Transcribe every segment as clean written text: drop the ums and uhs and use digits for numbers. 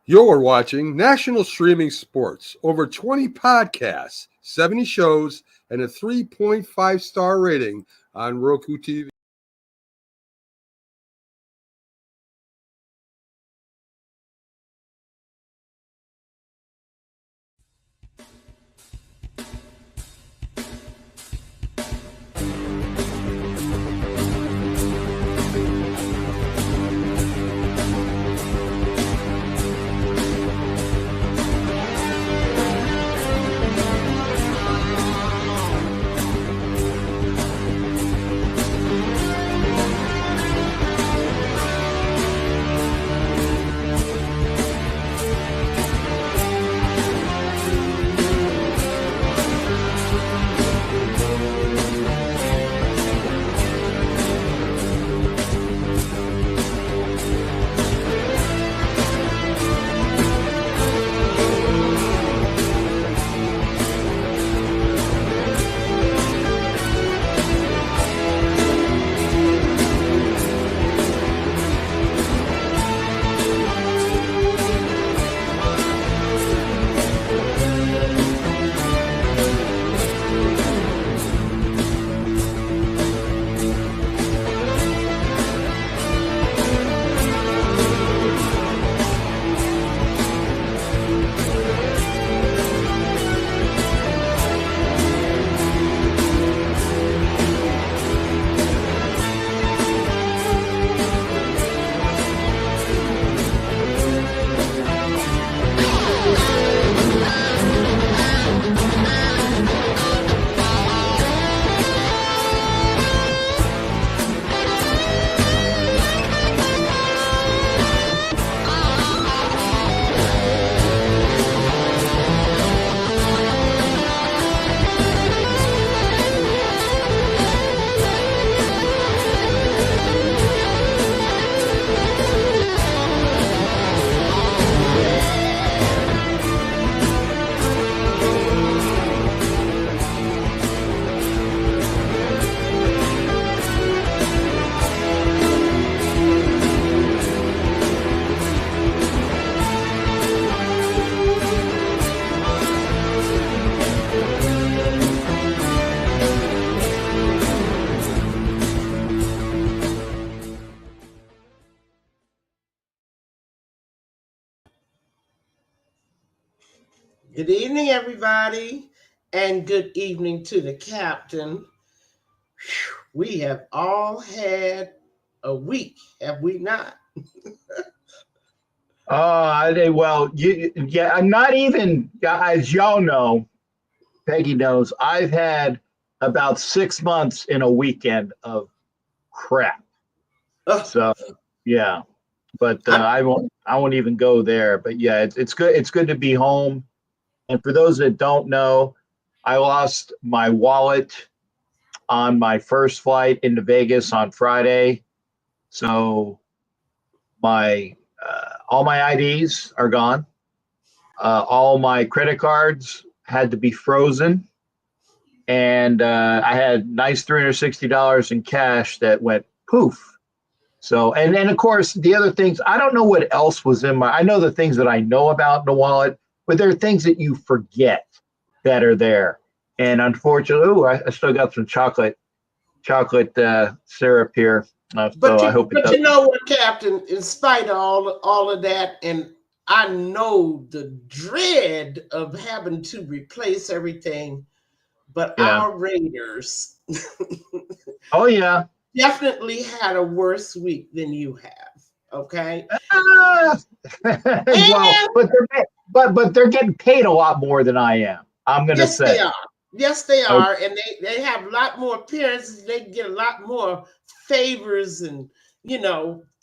You're watching National Streaming Sports, over 20 podcasts, 70 shows, and a 3.5-star rating on Roku TV. Good evening, everybody, and good evening to the captain. We have all had a week, have we not? I'm not even, as y'all know, Peggy knows, I've had about 6 months in a weekend of crap. Ugh, So, yeah, but I, I won't even go there. But yeah, it's good. It's good to be home. And for those that don't know, I lost my wallet on my first flight into Vegas on Friday. So my all my IDs are gone. All my credit cards had to be frozen, and I had nice $360 in cash that went poof. So, and then of course the other things, I don't know what else was in my. I know the things that I know about in the wallet, but there are things that you forget that are there. And unfortunately, I still got some chocolate syrup here. So but I you, hope it but does. you know what, Captain? In spite of all of that, and I know the dread of having to replace everything, but Yeah. our Raiders Oh yeah. definitely had a worse week than you have. Okay, Ah! Well, and but they're getting paid a lot more than I am. I'm gonna yes, they say. are. Yes, they Okay. are, and they have a lot more appearances. They get a lot more favors, and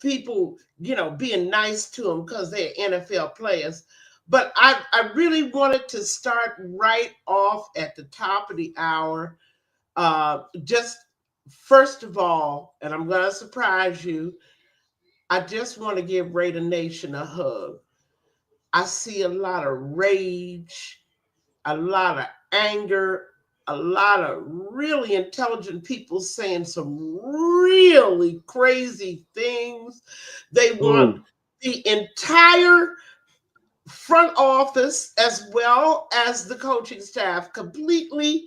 people being nice to them because they're NFL players. But I really wanted to start right off at the top of the hour. Just first of all, and I'm gonna surprise you. I just want to give Raider Nation a hug. I see a lot of rage, a lot of anger, a lot of really intelligent people saying some really crazy things. They want Ooh. the entire front office as well as the coaching staff completely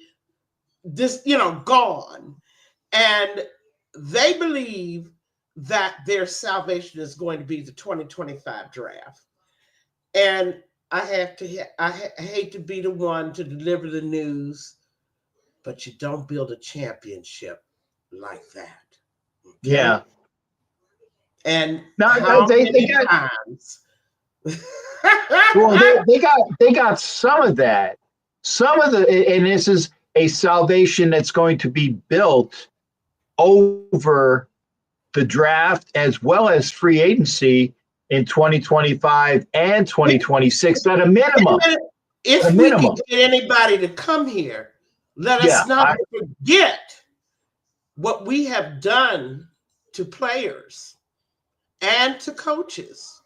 gone. And they believe that their salvation is going to be the 2025 draft. And I hate to be the one to deliver the news, but you don't build a championship like that. Okay? Yeah. And No, how they many got times? well, they got some of that. Some of the, and this is a salvation that's going to be built over the draft as well as free agency in 2025 and 2026 at a minimum. If we can get anybody to come here, let us not forget what we have done to players and to coaches.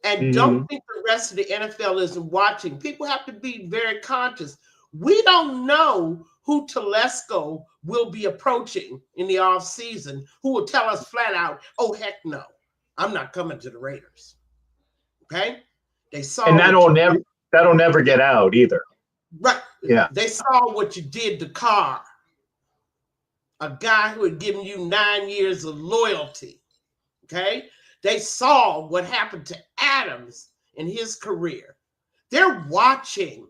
And don't think the rest of the NFL isn't watching. People have to be very conscious. We don't know who Telesco will be approaching in the offseason, who will tell us flat out, oh, heck no, I'm not coming to the Raiders. Okay? They saw, and that'll never get out either. Right. Yeah. They saw what you did to Carr, a guy who had given you 9 years of loyalty. Okay? They saw what happened to Adams in his career. They're watching.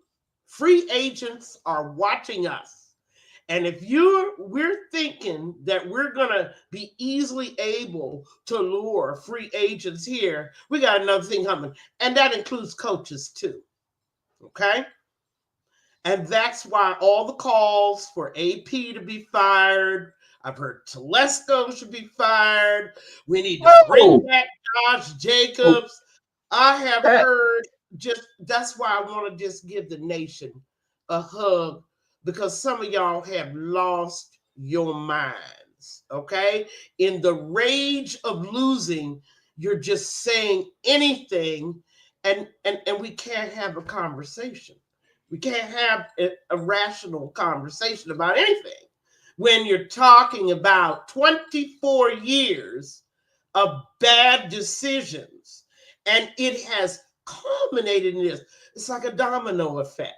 Free agents are watching us. And if we're thinking that we're going to be easily able to lure free agents here, we got another thing coming. And that includes coaches too. Okay? And that's why all the calls for AP to be fired. I've heard Telesco should be fired. We need to bring back Josh Jacobs. I have heard that's why I want to just give the nation a hug, because some of y'all have lost your minds, okay? In the rage of losing, you're just saying anything, and we can't have a conversation. We can't have a rational conversation about anything when you're talking about 24 years of bad decisions, and it has culminated in this. It's like a domino effect.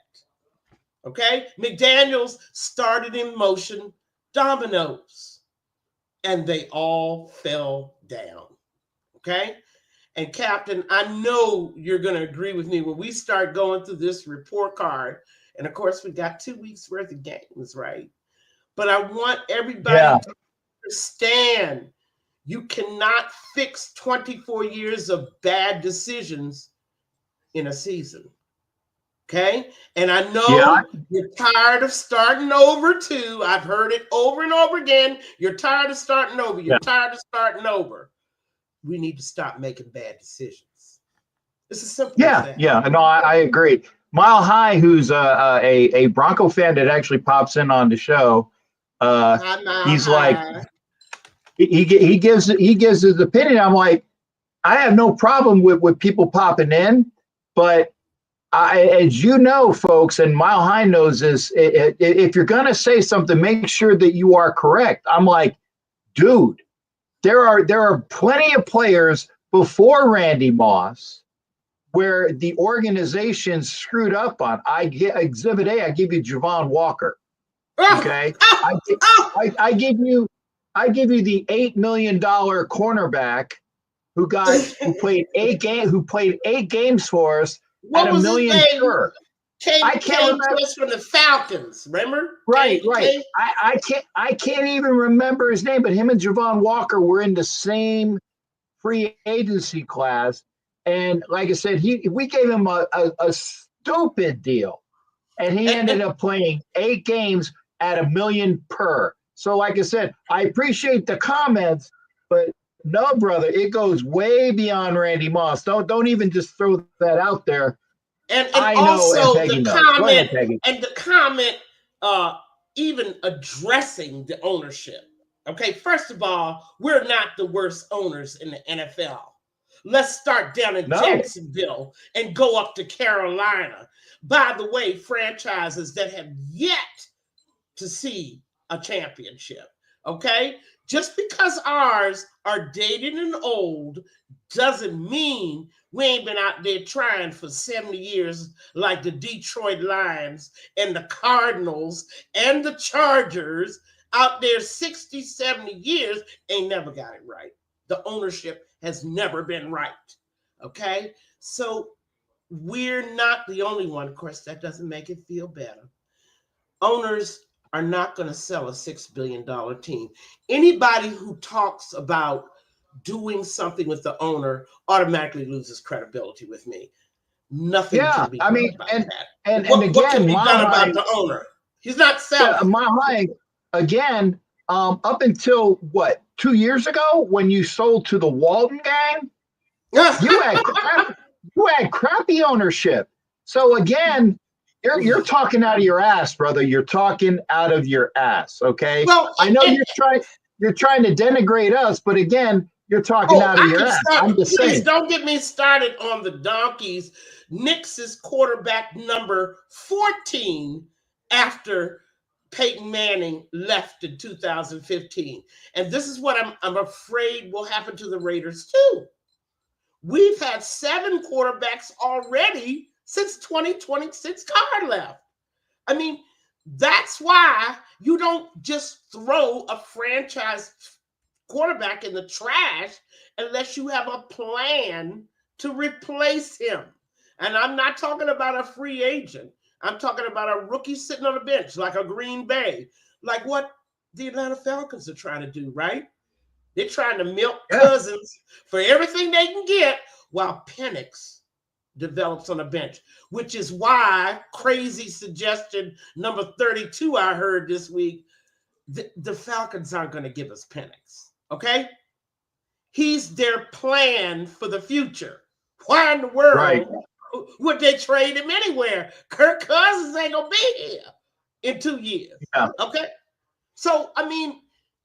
Okay? McDaniels started in motion dominoes, and they all fell down. Okay? And Captain, I know you're going to agree with me when we start going through this report card. And of course, we got 2 weeks worth of games, right? But I want everybody to understand you cannot fix 24 years of bad decisions in a season. Okay? And I know you're tired of starting over too. I've heard it over and over again. You're tired of starting over. You're tired of starting over. We need to stop making bad decisions. It's as simple as that. Yeah. No, I agree. Mile High, who's a Bronco fan that actually pops in on the show, he's like, he gives his opinion. I'm like, I have no problem with people popping in, but as you know, folks, and Mile High knows this, if you're going to say something, make sure that you are correct. I'm like, dude, there are plenty of players before Randy Moss where the organization screwed up on. Exhibit A, I give you Javon Walker. Okay. I give you the $8 million cornerback who played 8 games for us. What at was $1 million his name? per. I can't remember. From the Falcons, remember? Right. I can't even remember his name, but him and Javon Walker were in the same free agency class. And like I said, we gave him a stupid deal. And he ended up playing 8 games at $1 million per. So like I said, I appreciate the comments, but no, brother, it goes way beyond Randy Moss. Don't even just throw that out there. And I also know, and Peggy the knows. comment Ahead, and the comment even addressing the ownership. Okay, first of all, we're not the worst owners in the NFL. Let's start down in Jacksonville and go up to Carolina. By the way, franchises that have yet to see a championship. Okay, just because ours are dated and old doesn't mean we ain't been out there trying for 70 years like the Detroit Lions and the Cardinals and the Chargers out there 60, 70 years, ain't never got it right. The ownership has never been right. Okay? So we're not the only one. Of course, that doesn't make it feel better. Owners are not going to sell a $6 billion team. Anybody who talks about doing something with the owner automatically loses credibility with me. Nothing can be done about that. And what again, can be done about the owner? He's not selling. Again, up until what, 2 years ago when you sold to the Walton gang, you had crappy ownership. So again, you're talking out of your ass, brother. You're talking out of your ass. Okay. Well, I know you're trying to denigrate us, but again, you're talking out of your ass. I'm just saying. Don't get me started on the Donkeys. Knicks is quarterback number 14 after Peyton Manning left in 2015. And this is what I'm afraid will happen to the Raiders too. We've had 7 quarterbacks already since 2020, since Carr left. I mean, that's why you don't just throw a franchise quarterback in the trash unless you have a plan to replace him. And I'm not talking about a free agent. I'm talking about a rookie sitting on the bench, like a Green Bay, like what the Atlanta Falcons are trying to do, right? They're trying to milk Cousins for everything they can get while Penix develops on the bench, which is why crazy suggestion number 32 I heard this week, the Falcons aren't going to give us Penix, okay? He's their plan for the future. Why in the world would they trade him anywhere? Kirk Cousins ain't going to be here in 2 years, okay? So, I mean,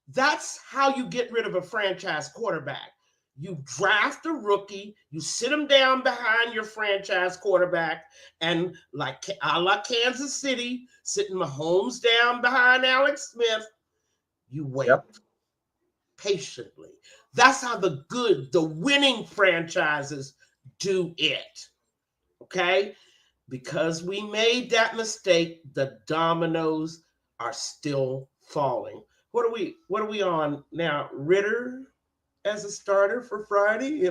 that's how you get rid of a franchise quarterback. You draft a rookie, you sit him down behind your franchise quarterback, and like a la Kansas City, sitting Mahomes down behind Alex Smith, you wait patiently. That's how the winning franchises do it. Okay? Because we made that mistake, the dominoes are still falling. What are we on now? Ritter as a starter for Friday?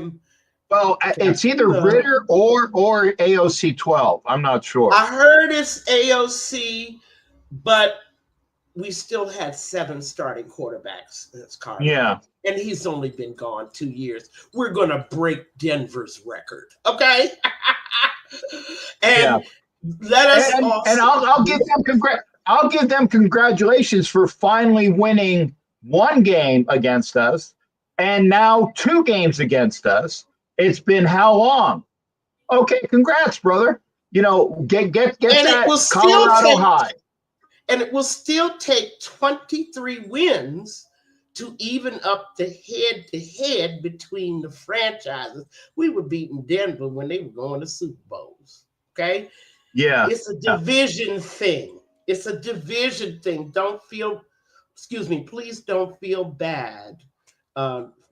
Well, it's either Ritter or AOC 12. I'm not sure. I heard it's AOC, but we still had 7 starting quarterbacks. That's Carter. Yeah. And he's only been gone 2 years. We're going to break Denver's record. Okay? And let us and I'll give them congratulations for finally winning 1 game against us and now 2 games against us. It's been how long? Okay, congrats, brother. You know, get that Colorado high. And it will still take 23 wins to even up the head-to-head between the franchises. We were beating Denver when they were going to Super Bowls, okay? Yeah. It's a division thing. It's a division thing. Please don't feel bad,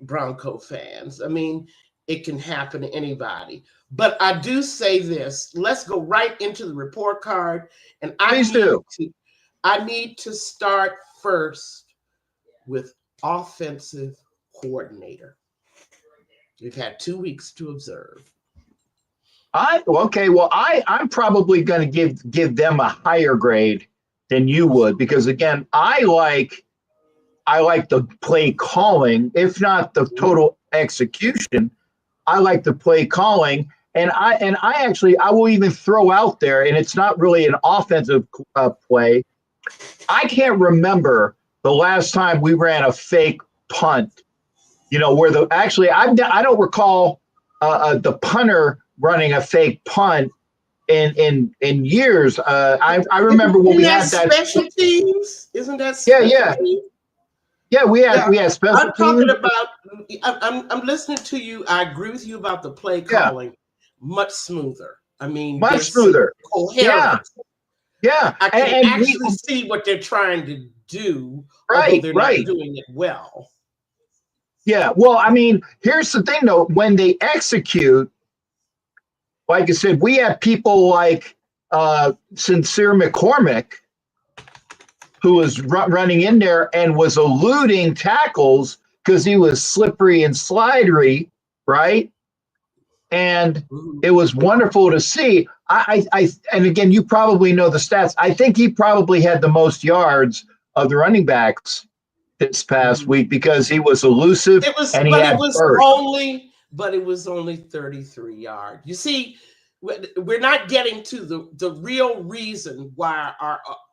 Bronco fans. I mean, it can happen to anybody. But I do say this. Let's go right into the report card. And I need to start first with offensive coordinator. We've had 2 weeks to observe. I'm probably going to give them a higher grade than you would, because again, I like the play calling, if not the total execution. I like the play calling, and I will even throw out there, and it's not really an offensive play. I can't remember the last time we ran a fake punt, where I don't recall the punter running a fake punt in years. I remember when we had that special teams. Isn't that special teams? Yeah, we had special teams. I'm talking about. I'm listening to you. I agree with you about the play calling. Much smoother. I mean, much smoother. Coherent. Yeah. I can actually see what they're trying to do, although they're not doing it well. Yeah. Well, I mean, here's the thing, though. When they execute, like I said, we have people like Sincere McCormick, who was running in there and was eluding tackles because he was slippery and slidery, right? And it was wonderful to see. And again, you probably know the stats. I think he probably had the most yards of the running backs this past week because he was elusive and he had burst. But it was only 33 yards. You see, we're not getting to the real reason why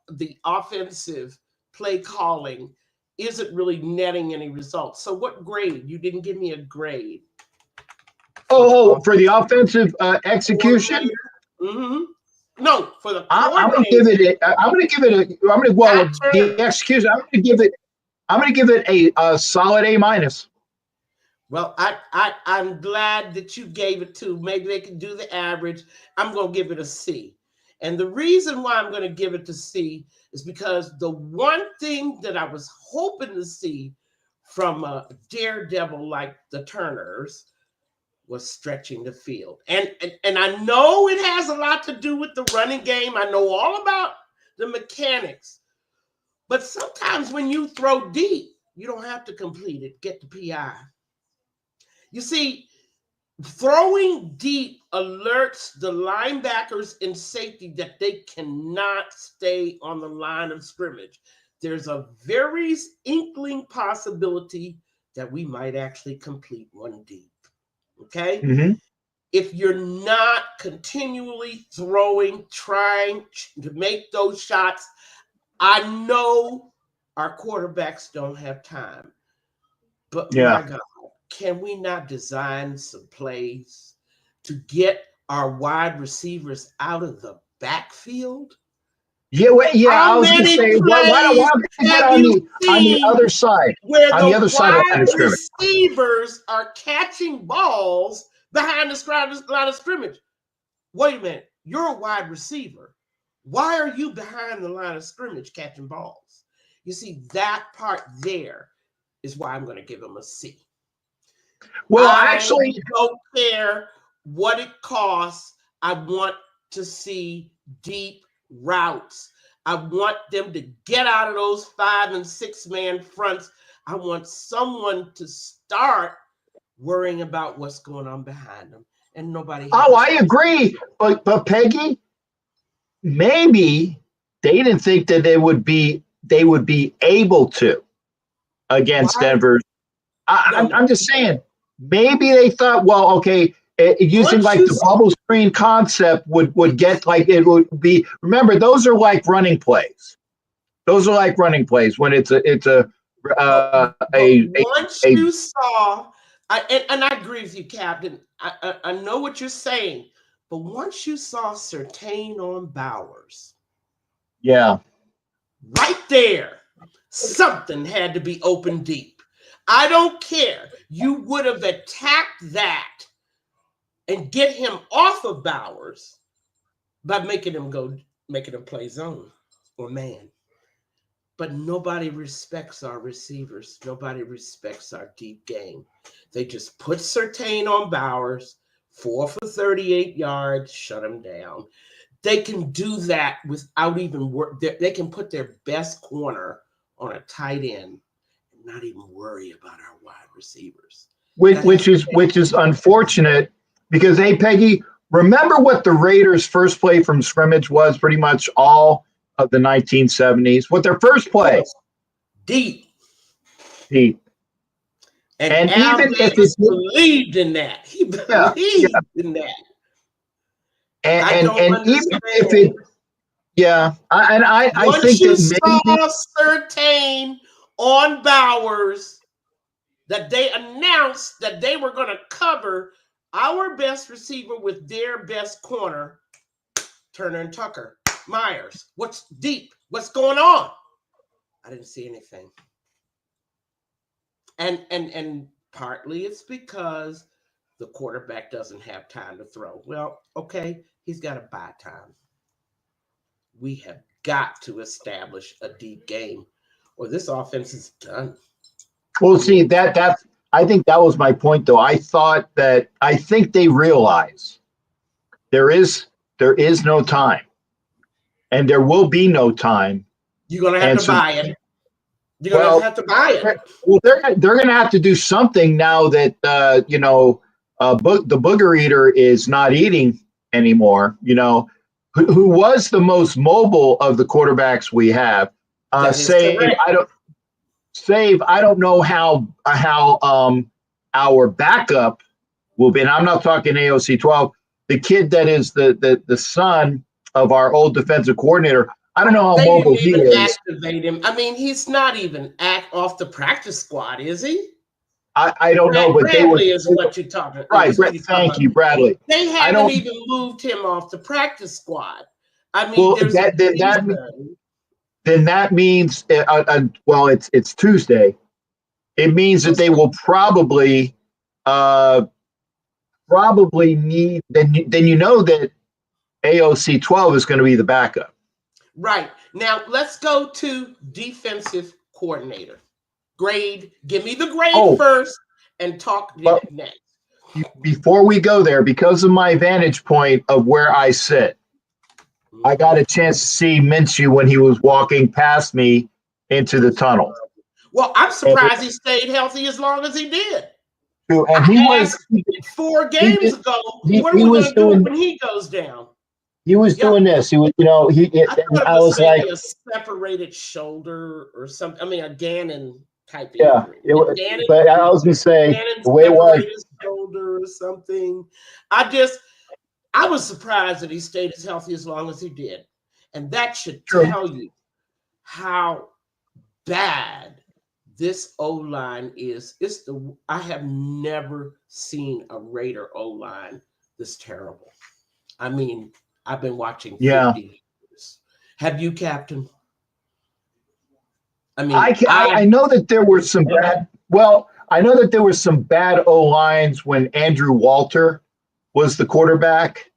the offensive play calling isn't really netting any results. So what grade? You didn't give me a grade. For the offensive execution? Mm-hmm. No, for the I'm going to give it. The execution. I'm going to give it a solid A minus. Well, I'm glad that you gave it to. Maybe they can do the average. I'm going to give it a C. And the reason why I'm going to give it to C is because the one thing that I was hoping to see from a daredevil like the Turners was stretching the field. And I know it has a lot to do with the running game. I know all about the mechanics. But sometimes when you throw deep, you don't have to complete it. Get the PI. You see, throwing deep alerts the linebackers and safety that they cannot stay on the line of scrimmage. There's a very inkling possibility that we might actually complete one deep. Okay? Mm-hmm. If you're not continually throwing, trying to make those shots, I know our quarterbacks don't have time. But my God, can we not design some plays to get our wide receivers out of the backfield? Yeah, I was going to say, why don't we get on the other side? Where on the other side of the line of scrimmage, receivers are catching balls behind the line of scrimmage. Wait a minute, you're a wide receiver. Why are you behind the line of scrimmage catching balls? You see, that part there is why I'm going to give them a C. Well, I don't care what it costs. I want to see deep routes. I want them to get out of those 5- and 6-man fronts. I want someone to start worrying about what's going on behind them, and nobody. I agree, but Peggy, maybe they didn't think that they would be able to against Denver. I'm just saying, maybe they thought, well, okay, using like the bubble screen concept would get like it would be. Remember, those are like running plays. Those are like running plays when it's a once you saw, and I agree with you, Captain. I know what you're saying, but once you saw Surtain on Bowers, yeah, right there, something had to be open deep. I don't care. You would have attacked that and get him off of Bowers by making him play zone or man. But nobody respects our receivers. Nobody respects our deep game. They just put Surtain on Bowers, 4 for 38 yards, shut him down. They can do that without even work. They can put their best corner on a tight end and not even worry about our wide receivers. Which is unfortunate because, hey, Peggy, remember what the Raiders' first play from scrimmage was pretty much all of the 1970s? What their first play? Deep. And even if it believed in that. He believed in that. And even if it, I think that maybe saw Surtain on Bowers, that they announced that they were going to cover our best receiver with their best corner, Turner and Tucker, Myers. What's deep? What's going on? I didn't see anything. And partly it's because the quarterback doesn't have time to throw. Well, okay, he's got to buy time. We have got to establish a deep game, or this offense is done. Well, see, that's I think that was my point, though. I think they realize there is no time, and there will be no time. You're gonna have to buy it. You're gonna Well, have to buy it. Well, they're going to have to do something now that the booger eater is not eating anymore. Who was the most mobile of the quarterbacks we have? Save I don't know how our backup will be. And I'm not talking AOC 12. The kid that is the son of our old defensive coordinator. I don't know how mobile he is. Activate him. I mean, he's not even off the practice squad, is he? I don't know, but Bradley is what you're talking about. Right. Thank you, Bradley. They haven't even moved him off the practice squad. I mean, then that means it's Tuesday. It means that they will probably need then that AOC 12 is going to be the backup. Right. Now let's go to defensive coordinator. Grade. Give me the grade first and talk next. Before we go there, because of my vantage point of where I sit, I got a chance to see Minshew when he was walking past me into the tunnel. Well, I'm surprised he stayed healthy as long as he did. And he was 4 games ago. What are we going to do when he goes down? He was doing this. He was, I was like a separated shoulder or something. I mean, a Gannon type injury. Yeah, but I was going to say the way it was shoulder or something. I was surprised that he stayed as healthy as long as he did, and that should tell you how bad this O-line is. I have never seen a Raider O-line this terrible. I mean, I've been watching 50 years. Have you, Captain? I mean, I know that there were some bad. Well, I know that there were some bad O-lines when Andrew Walter was the quarterback,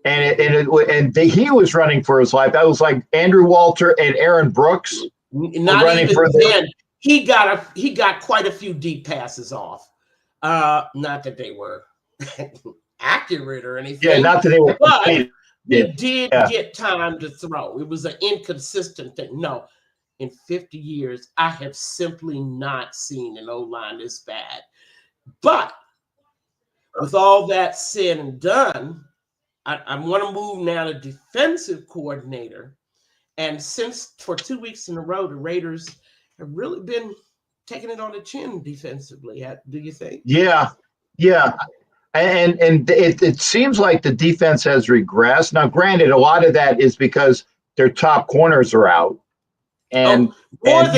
and he was running for his life. That was like Andrew Walter and Aaron Brooks. Not even then. He got quite a few deep passes off. Not that they were accurate or anything. Yeah, not that they were. But he did get time to throw. It was an inconsistent thing. No, in 50 years, I have simply not seen an O-line this bad. But with all that said and done, I want to move now to defensive coordinator. And since for 2 weeks in a row, the Raiders have really been taking it on the chin defensively. Do you think? Yeah. And it seems like the defense has regressed. Now, granted, a lot of that is because their top corners are out. And when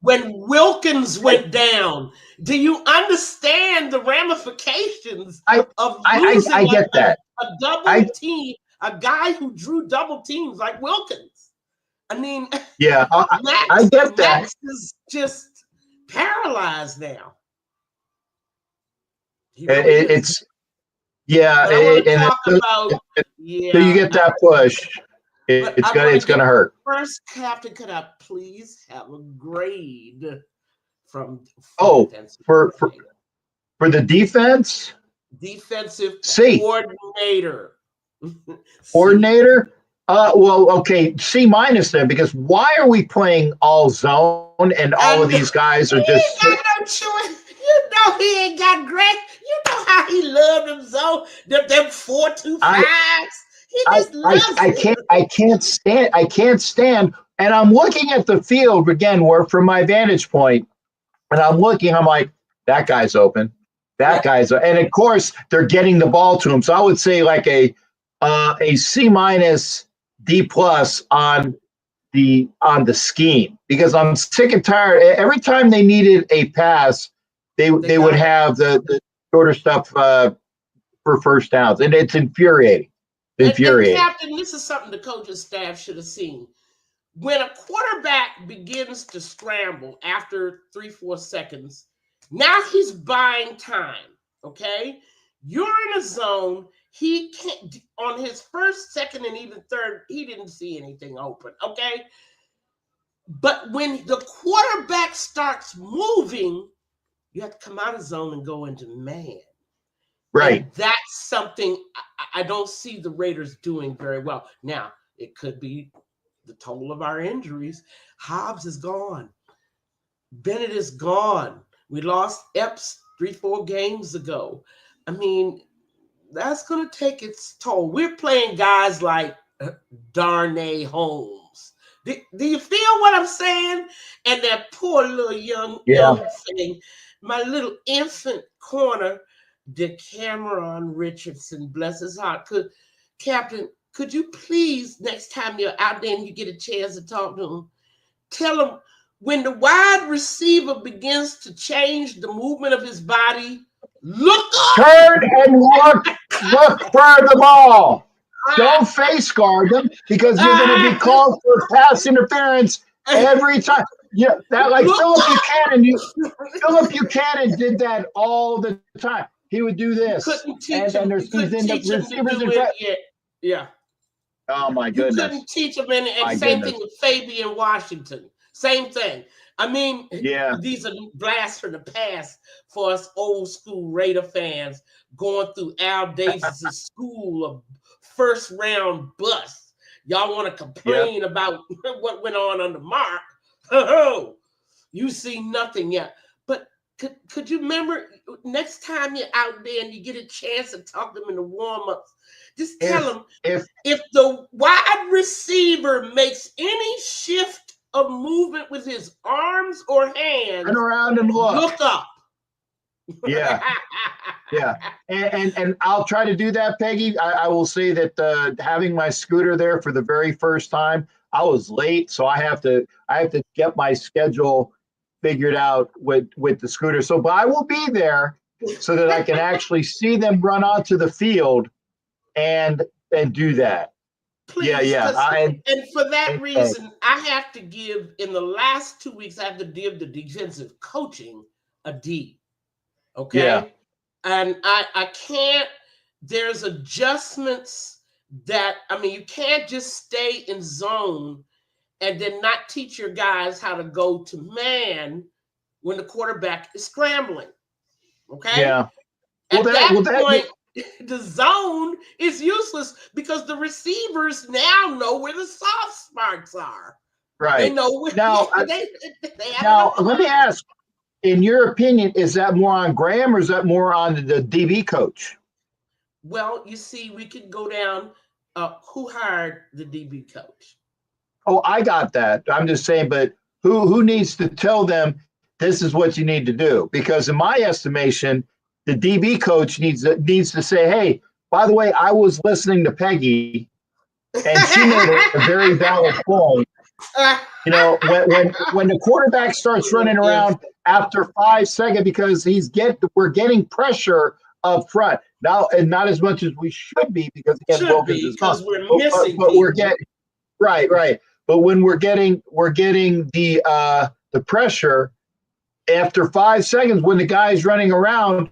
Wilkins went down, do you understand the ramifications of losing I get that. A double team, a guy who drew double teams like Wilkins? I mean, I get that. Max is just paralyzed now. So you get that push. It's gonna hurt. First, Captain, could I please have a grade from for the defense? Defensive C. Coordinator. Coordinator? Well, okay, C- then, because why are we playing all zone and all of these guys are just got no choice. You know he ain't got great. You know how he loved them zone, them 4-2-5s. I can't stand. And I'm looking at the field again, where from my vantage point, and I'm like, that guy's open. And of course they're getting the ball to him. So I would say like a C-, D+ on the scheme, because I'm sick and tired. Every time they needed a pass, they would have the shorter stuff for first downs, and it's infuriating. And Captain, this is something the coaching staff should have seen. When a quarterback begins to scramble after 3-4 seconds, now he's buying time, okay? You're in a zone. He can't, on his first, second, and even third, he didn't see anything open, okay? But when the quarterback starts moving, You have to come out of zone and go into man. Right. And that's something I don't see the Raiders doing very well. Now, it could be the toll of our injuries. Hobbs is gone. Bennett is gone. We lost Epps 3-4 games ago. I mean, that's going to take its toll. We're playing guys like Darnay Holmes. Do you feel what I'm saying? And that poor little young thing, my little infant corner, Decameron Richardson, bless his heart. Captain, could you please, next time you're out there and you get a chance to talk to him, tell him when the wide receiver begins to change the movement of his body, look up. Turn and look for the ball. Don't face guard them because you're going to be called for pass interference every time. Yeah, that like Philip Buchanan. Philip Buchanan did that all the time. He would do this. Couldn't teach him. There's couldn't teach him to do it yet. Yeah. Oh my goodness. You couldn't teach him, and same thing with Fabian Washington. Same thing. I mean, these are blasts from the past for us old school Raider fans going through Al Davis's school of first round bust. Y'all want to complain about what went on under Mark? Oh, you see nothing yet. But could you remember next time you're out there and you get a chance to talk to them in the warm-ups, just tell them if the wide receiver makes any shift of movement with his arms or hands, turn around and look up. Yeah. And I'll try to do that, Peggy. I will say that having my scooter there for the very first time, I was late, so I have to get my schedule figured out with the scooter. But I will be there so that I can actually see them run onto the field and do that. Please, and for that reason, I have to give, in the last 2 weeks, I have to give the defensive coaching a D. Okay? Yeah. And I can't, there's adjustments that, I mean, you can't just stay in zone and then not teach your guys how to go to man when the quarterback is scrambling. Okay? Yeah. At that point, the zone is useless because the receivers now know where the soft spots are. Right. They know where now. they Let me ask, in your opinion, is that more on Graham or is that more on the DB coach? Well, you see, we could go down. Who hired the DB coach? Oh, I got that. I'm just saying, but who needs to tell them this is what you need to do? Because in my estimation, the DB coach needs to say, hey, by the way, I was listening to Peggy, and she made a very valid point. You know, when the quarterback starts running around after 5 seconds because we're getting pressure up front now, and not as much as we should be because because we're missing. But we're getting right. But when we're getting the pressure after 5 seconds when the guy's running around.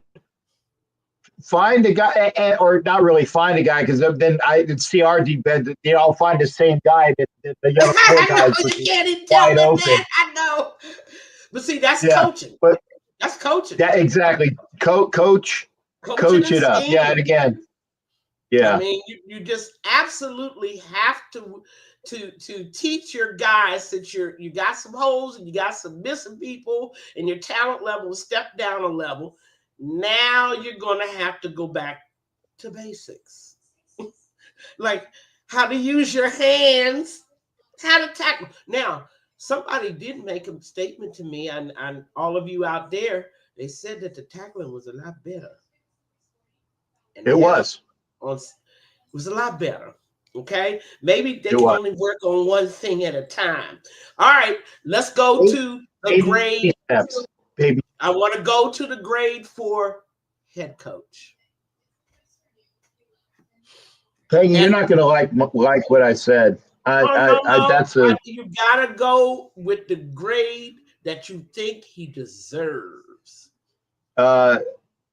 Find a guy, or not really find a guy, because then see our defense. I'll find the same guy that the other four guys wide open. I know, but see, that's coaching. But that's coaching. Yeah, exactly. Coach it up. Scheme. Yeah, and again. Yeah. I mean, you just absolutely have to teach your guys that you got some holes and you got some missing people, and your talent level step down a level. Now you're going to have to go back to basics. Like how to use your hands, how to tackle. Now, somebody did make a statement to me, and all of you out there, they said that the tackling was a lot better. And it was a lot better. Okay? Maybe they can only work on one thing at a time. All right, let's go to the grade. Baby. I want to go to the grade for head coach. Peggy, you're not going to like what I said. No. You gotta go with the grade that you think he deserves.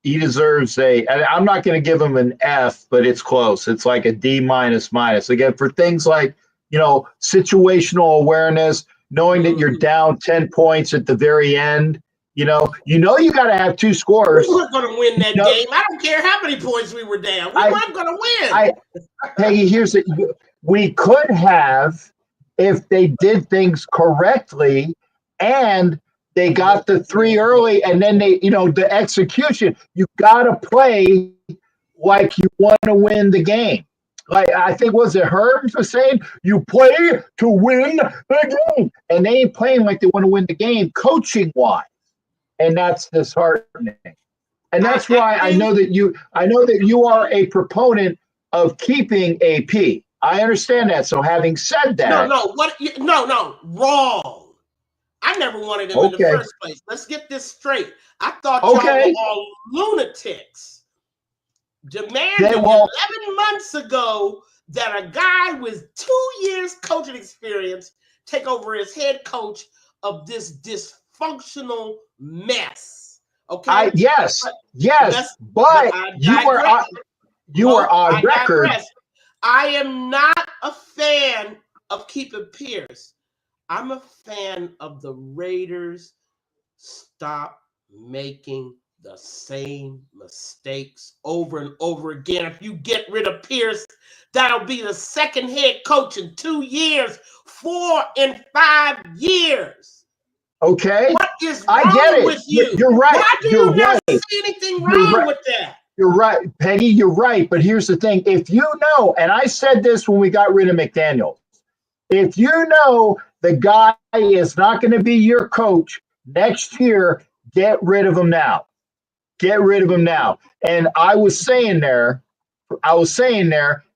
He deserves I'm not going to give him an F, but it's close. It's like a D minus. Again, for things like, situational awareness, knowing that you're down 10 points at the very end You you got to have 2 scores. We weren't going to win that game. I don't care how many points we were down. We weren't going to win. Peggy, we could have if they did things correctly and they got the 3 early, and then the execution. You got to play like you want to win the game. Like I think was it Herb was saying, you play to win the game, and they ain't playing like they want to win the game, coaching wise, and that's disheartening. And that's why I know that you are a proponent of keeping AP. I understand that. So having said that, no, wrong. I never wanted him in the first place. Let's get this straight. I thought y'all were all lunatics. Demanding 11 months ago that a guy with 2 years coaching experience take over as head coach of this dysfunctional mess. Okay. Yes, but you were on record. I am not a fan of keeping Pierce. I'm a fan of the Raiders. Stop making the same mistakes over and over again. If you get rid of Pierce, that'll be the second head coach in 2 years, 4 and 5 years. Okay. What is wrong with you? You're right. Why do you not see anything wrong with that? You're right, Peggy, you're right. But here's the thing. If you know, and I said this when we got rid of McDaniels, if you know the guy is not going to be your coach next year, get rid of him now. Get rid of him now. And I was saying there,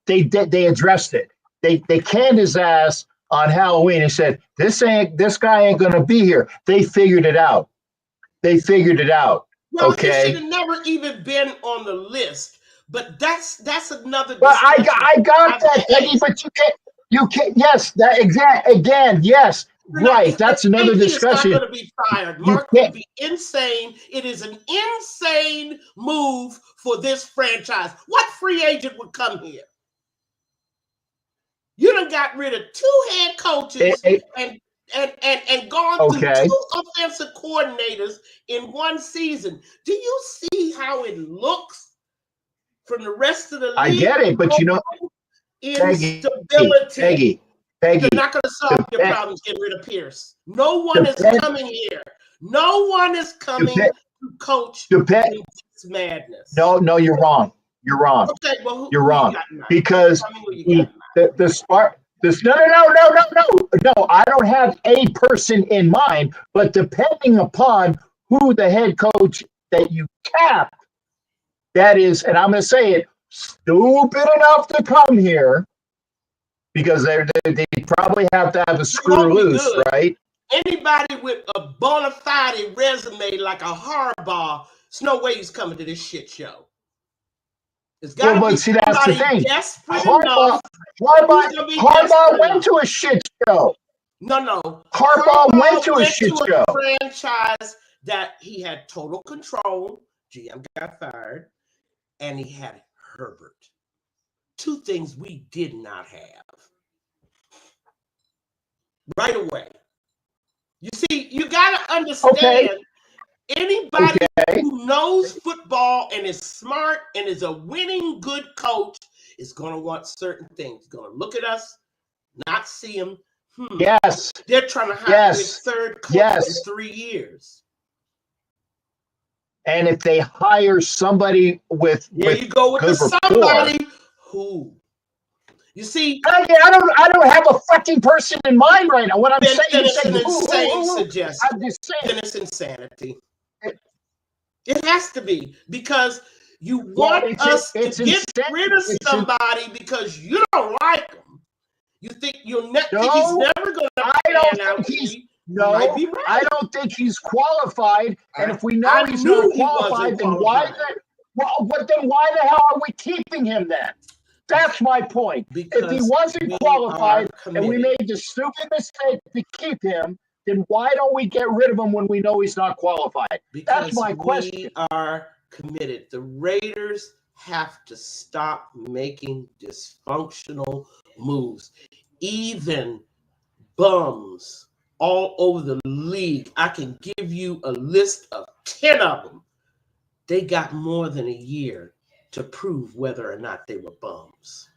they addressed it. They canned his ass on Halloween and said, this guy ain't going to be here. They figured it out. Well, okay. He should have never even been on the list. But that's another. But I got that, Peggy. But you can't. Yes, that again. Yes, right. That's another discussion. Not going to be fired. Mark would be insane. It is an insane move for this franchise. What free agent would come here? You done got rid of 2 head coaches and gone through 2 offensive coordinators in 1 season. Do you see how it looks from the rest of the league? I get it, but instability. Peggy, you're not going to solve your problems getting rid of Pierce. No one is coming here. No one is coming to coach this madness. No, you're wrong. You're wrong. Okay, well, you're wrong because the spark. No. I don't have a person in mind, but depending upon who the head coach that you tap, that is, and I'm going to say it, stupid enough to come here because they probably have to have a screw loose, right? Anybody with a bona fide resume like a Harbaugh, there's no way he's coming to this shit show. It's got to be that's the thing. Harbaugh went to a shit show. No. Harbaugh went to a shit show. A franchise that he had total control. GM got fired, and he had Herbert. 2 things we did not have. Right away. You see, you got to understand. Anybody who knows football and is smart and is a winning good coach is going to want certain things. Going to look at us, not see them. Yes. They're trying to hire their third coach in 3 years. And if they hire somebody with you go with somebody who. You see, I don't have a fucking person in mind right now. What I'm saying is an insane suggestion. I'm just saying. Then it's insanity. It has to be because you want us to get rid of somebody because you don't like him. You think think he's never going to pan out. I don't think he's qualified. And if we know he's not qualified, then why the hell are we keeping him then? That's my point. Because if he wasn't qualified and we made the stupid mistake to keep him, then why don't we get rid of him when we know he's not qualified? That's my question. We are committed. The Raiders have to stop making dysfunctional moves. Even bums all over the league. I can give you a list of 10 of them. They got more than a year to prove whether or not they were bums.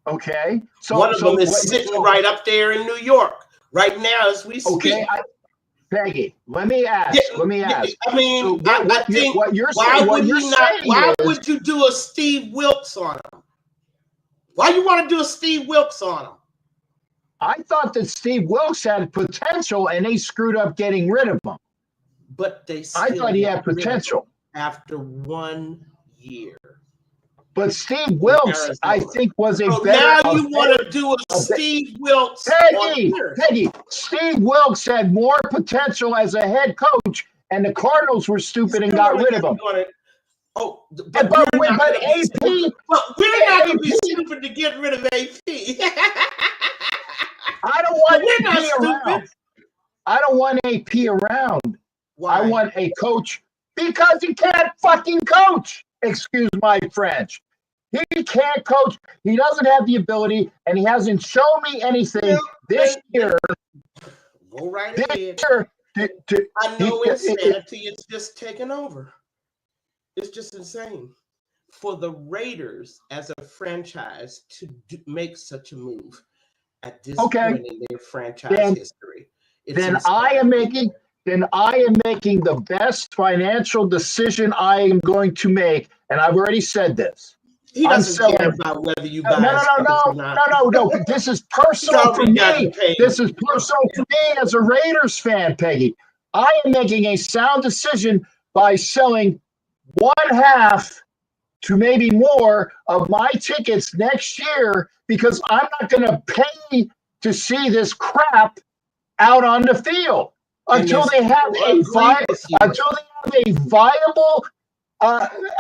Okay. One of them is sitting right up there in New York right now as we speak. Okay, Peggy, let me ask. I mean, So I think what you're why saying, would he not? Why would you do a Steve Wilkes on him? Why you want to do a Steve Wilkes on him? I thought that Steve Wilkes had potential, and they screwed up getting rid of him. But they still I thought he had potential after 1 year. But Steve Wilkes, I think, was a so better. Now you want to do a Steve Wilkes? Peggy, Steve Wilkes had more potential as a head coach, and the Cardinals were stupid and got rid of him. But we're not going to be stupid to get rid of AP. I don't want AP around. I don't want AP around. Why? I want a coach because he can't fucking coach. Excuse my French. He can't coach. He doesn't have the ability, and he hasn't shown me anything this year. Go right ahead. I know insanity is just taking over. It's just insane for the Raiders as a franchise to make such a move at this point in their franchise history. Then I am making the best financial decision I am going to make, and I've already said this. He doesn't care about whether you buy No. This is personal for me. This is personal to me as a Raiders fan, Peggy. I am making a sound decision by selling 1/2 to maybe more of my tickets next year because I'm not going to pay to see this crap out on the field until they have a viable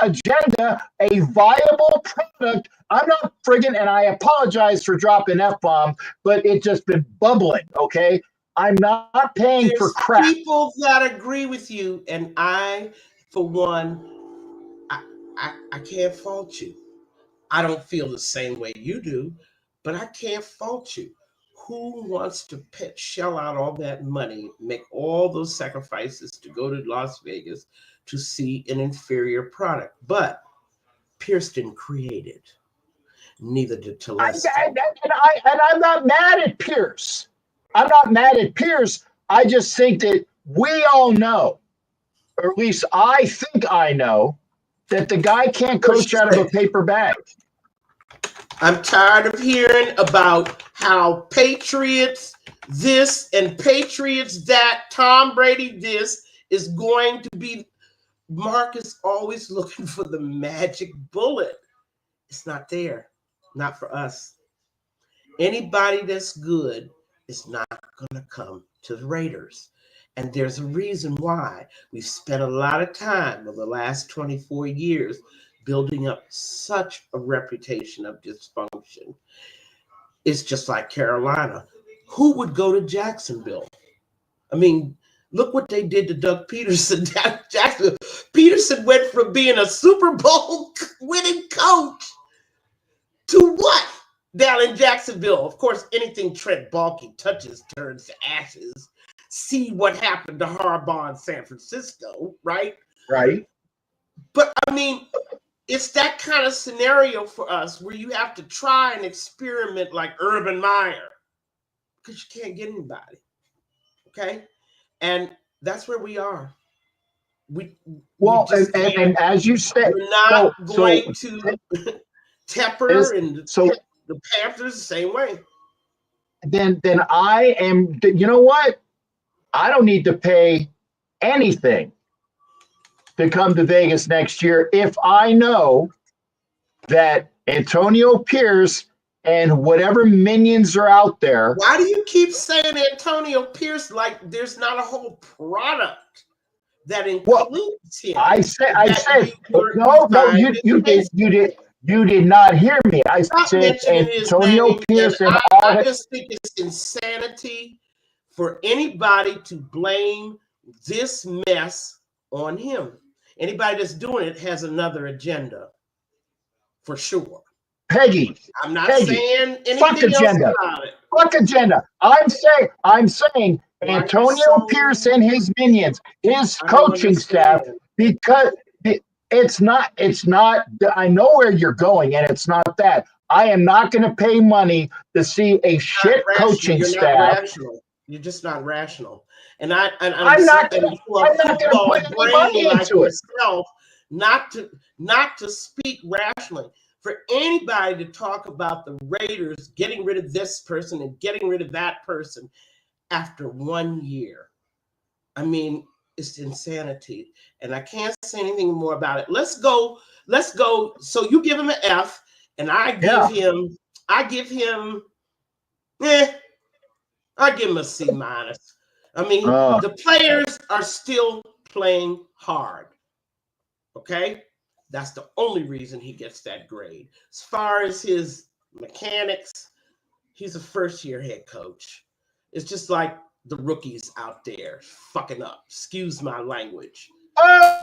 agenda, a viable product. I'm not friggin', and I apologize for dropping F-bomb, but it's just been bubbling, okay? I'm not paying for crap. There's people that agree with you, and I, for one, I can't fault you. I don't feel the same way you do, but I can't fault you. Who wants to shell out all that money, make all those sacrifices to go to Las Vegas to see an inferior product? But Pierce didn't create it. Neither did Telesco. And I'm not mad at Pierce. I just think that we all know, or at least I think I know, that the guy can't coach out of a paper bag. I'm tired of hearing about how Patriots this and Patriots that, Tom Brady this is going to be. Mark is always looking for the magic bullet. It's not there. Not for us. Anybody that's good is not going to come to the Raiders. And there's a reason why. We've spent a lot of time over the last 24 years building up such a reputation of dysfunction. It's just like Carolina. Who would go to Jacksonville? I mean, look what they did to Doug Peterson. Jacksonville. Peterson went from being a Super Bowl winning coach to what? Down in Jacksonville. Of course, anything Trent Baalke touches turns to ashes. See what happened to Harbaugh in San Francisco, right? Right. But, I mean, it's that kind of scenario for us where you have to try and experiment like Urban Meyer because you can't get anybody, okay? And that's where we are. And as you said, we're not going to Tepper and the Panthers the same way. Then I am. You know what? I don't need to pay anything to come to Vegas next year if I know that Antonio Pierce and whatever minions are out there. Why do you keep saying Antonio Pierce like there's not a whole product that includes him? I said no. You did not hear me. I said Antonio Pierce and all. I just think it's insanity for anybody to blame this mess on him. Anybody that's doing it has another agenda, for sure. Peggy, I'm not saying anything fuck agenda. else about it. Fuck agenda. I'm saying Antonio Pierce and his minions, his I don't coaching staff, understand. because it's not, I know where you're going, and it's not that. I am not going to pay money to see a shit coaching You're not staff. rational. You're just not rational. And I'm not going to for a football put any brain money like into it. yourself, not to speak rationally. For anybody to talk about the Raiders getting rid of this person and getting rid of that person after 1 year, I mean, it's insanity. And I can't say anything more about it. Let's go. So you give him an F, and I give him, I give him a C minus. I mean, the players are still playing hard. Okay? That's the only reason he gets that grade. As far as his mechanics, he's a first-year head coach. It's just like the rookies out there fucking up. Excuse my language.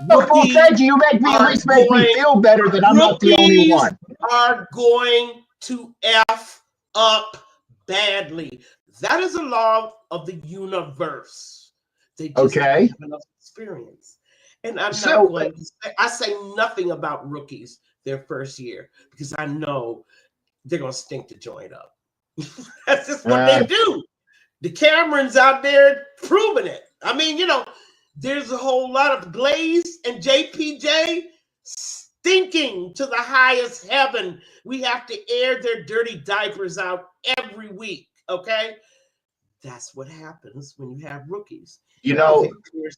Well, thank you. You make me at least make me feel better that I'm not the only one. Are going to F up badly. That is a law of the universe. They just don't have enough experience. And I'm not going to say, I say nothing about rookies their first year because I know they're going to stink the joint up. That's just what they do. The Camerons out there proving it. I mean, you know, there's a whole lot of Glaze and JPJ stinking to the highest heaven. We have to air their dirty diapers out every week, okay? That's what happens when you have rookies. You know,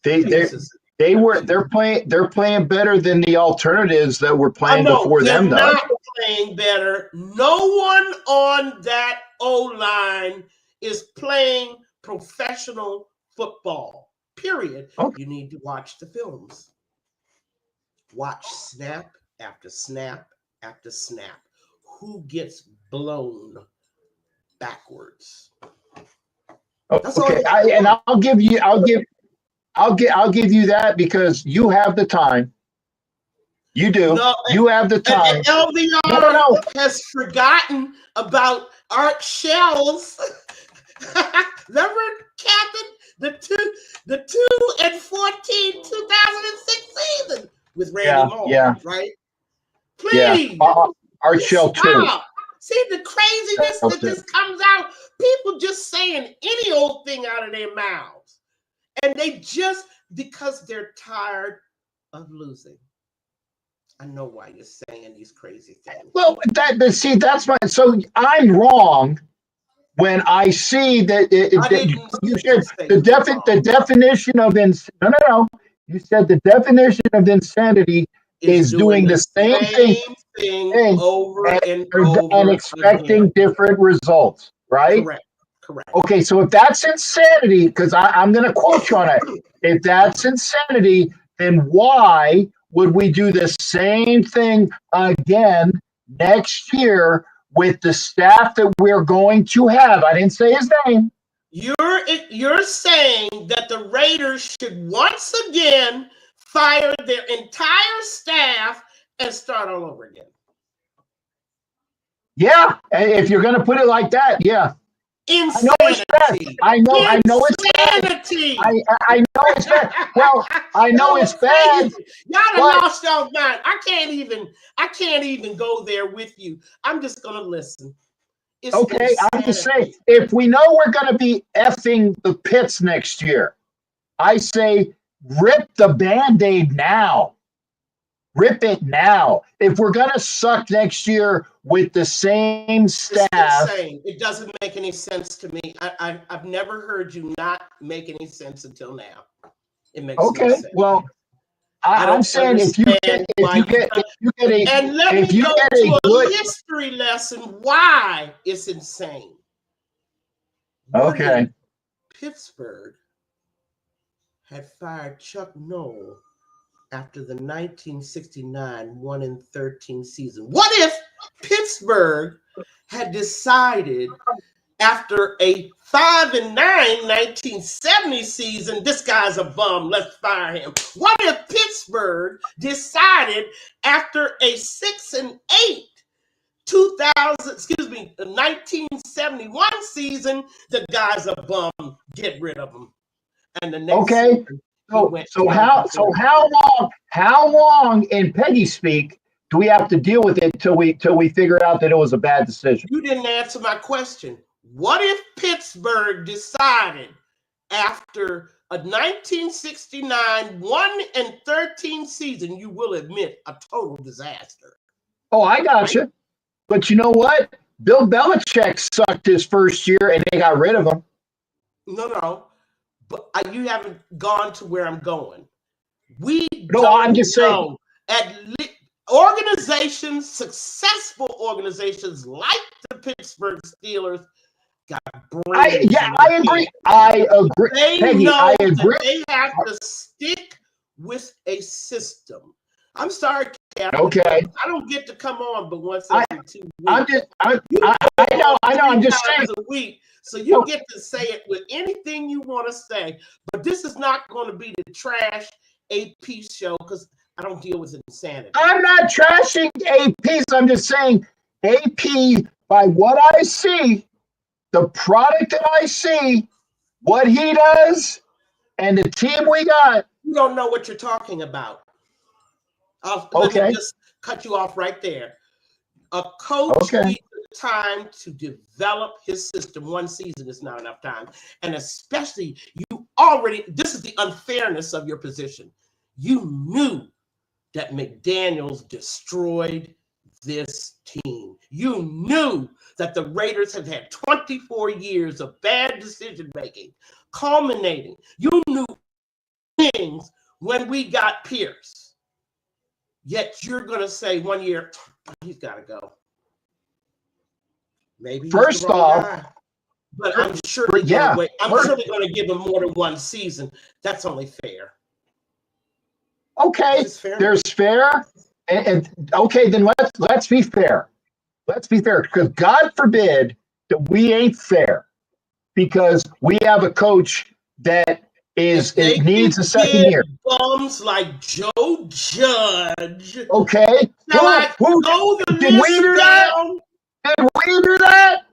they're playing better than the alternatives that were playing before them, though. They're not playing better. No one on that O-line is playing professional football, period. Okay. You need to watch the films. Watch snap after snap after snap. Who gets blown backwards? Okay, I'll give you that because you have the time. You do. No, you have the time. And LVR has forgotten about Art Shell's. Remember, Captain, the 2-14 2006 season with Randy Moss, right? Please, Art Shell too. See the craziness that just comes out. People just saying any old thing out of their mouths, and they just because they're tired of losing. I know why you're saying these crazy things. Well, that's my. So I'm wrong when I see that you said the definition of no. You said the definition of insanity is doing the same thing over and expecting different results, right? Correct. Okay, so if that's insanity, because I'm going to quote you on it, if that's insanity, then why would we do the same thing again next year with the staff that we're going to have? I didn't say his name. You're saying that the Raiders should once again fire their entire staff and start all over again. Yeah, if you're going to put it like that, yeah. Insanity. I know it's bad. I know it's bad. Well, I know it's bad. Y'all have lost y'all mind. I can't even go there with you. I'm just gonna listen. It's okay, insanity. I'm just saying, if we know we're gonna be effing the pits next year, I say rip the Band-Aid now. Rip it now. If we're gonna suck next year with the same staff, it's insane. It doesn't make any sense to me. I've never heard you not make any sense until now. It makes no sense. Well, I'm saying if you get a history lesson why it's insane. Okay. Pittsburgh had fired Chuck Noll after the 1969 1-13 season. What if Pittsburgh had decided after a 5-9 1970 season, this guy's a bum, let's fire him? What if Pittsburgh decided after a 6-8 the 1971 season, the guy's a bum. Get rid of him. And the next season, so how long in Peggy speak do we have to deal with it till we figure out that it was a bad decision? You didn't answer my question. What if Pittsburgh decided after a 1969 1-13 season, you will admit a total disaster? Oh, I got you. But you know what? Bill Belichick sucked his first year, and they got rid of him. No. But you haven't gone to where I'm going. I'm just saying. Organizations, successful organizations like the Pittsburgh Steelers, got brains. I agree. They Peggy, know I agree. that they have to stick with a system. I'm sorry, Captain. Okay. I don't get to come on but once every 2 weeks. I know. I'm just saying. A week, so you get to say it with anything you want to say. But this is not going to be the trash AP show because I don't deal with insanity. I'm not trashing AP. I'm just saying AP, by what I see, the product that I see, what he does, and the team we got. You don't know what you're talking about. Let me just cut you off right there. A coach needs time to develop his system. One season is not enough time. And especially, this is the unfairness of your position. You knew that McDaniels destroyed this team. You knew that the Raiders have had 24 years of bad decision-making, culminating. You knew things when we got Pierce. Yet you're going to say 1 year, he's got to go. Maybe first off, guy, but I'm surely going to give him more than one season. That's only fair. Okay, there's fair, and okay, then let's be fair. Let's be fair, because God forbid that we ain't fair, because we have a coach that needs a second year. Bums like Joe Judge. Okay, did we do that?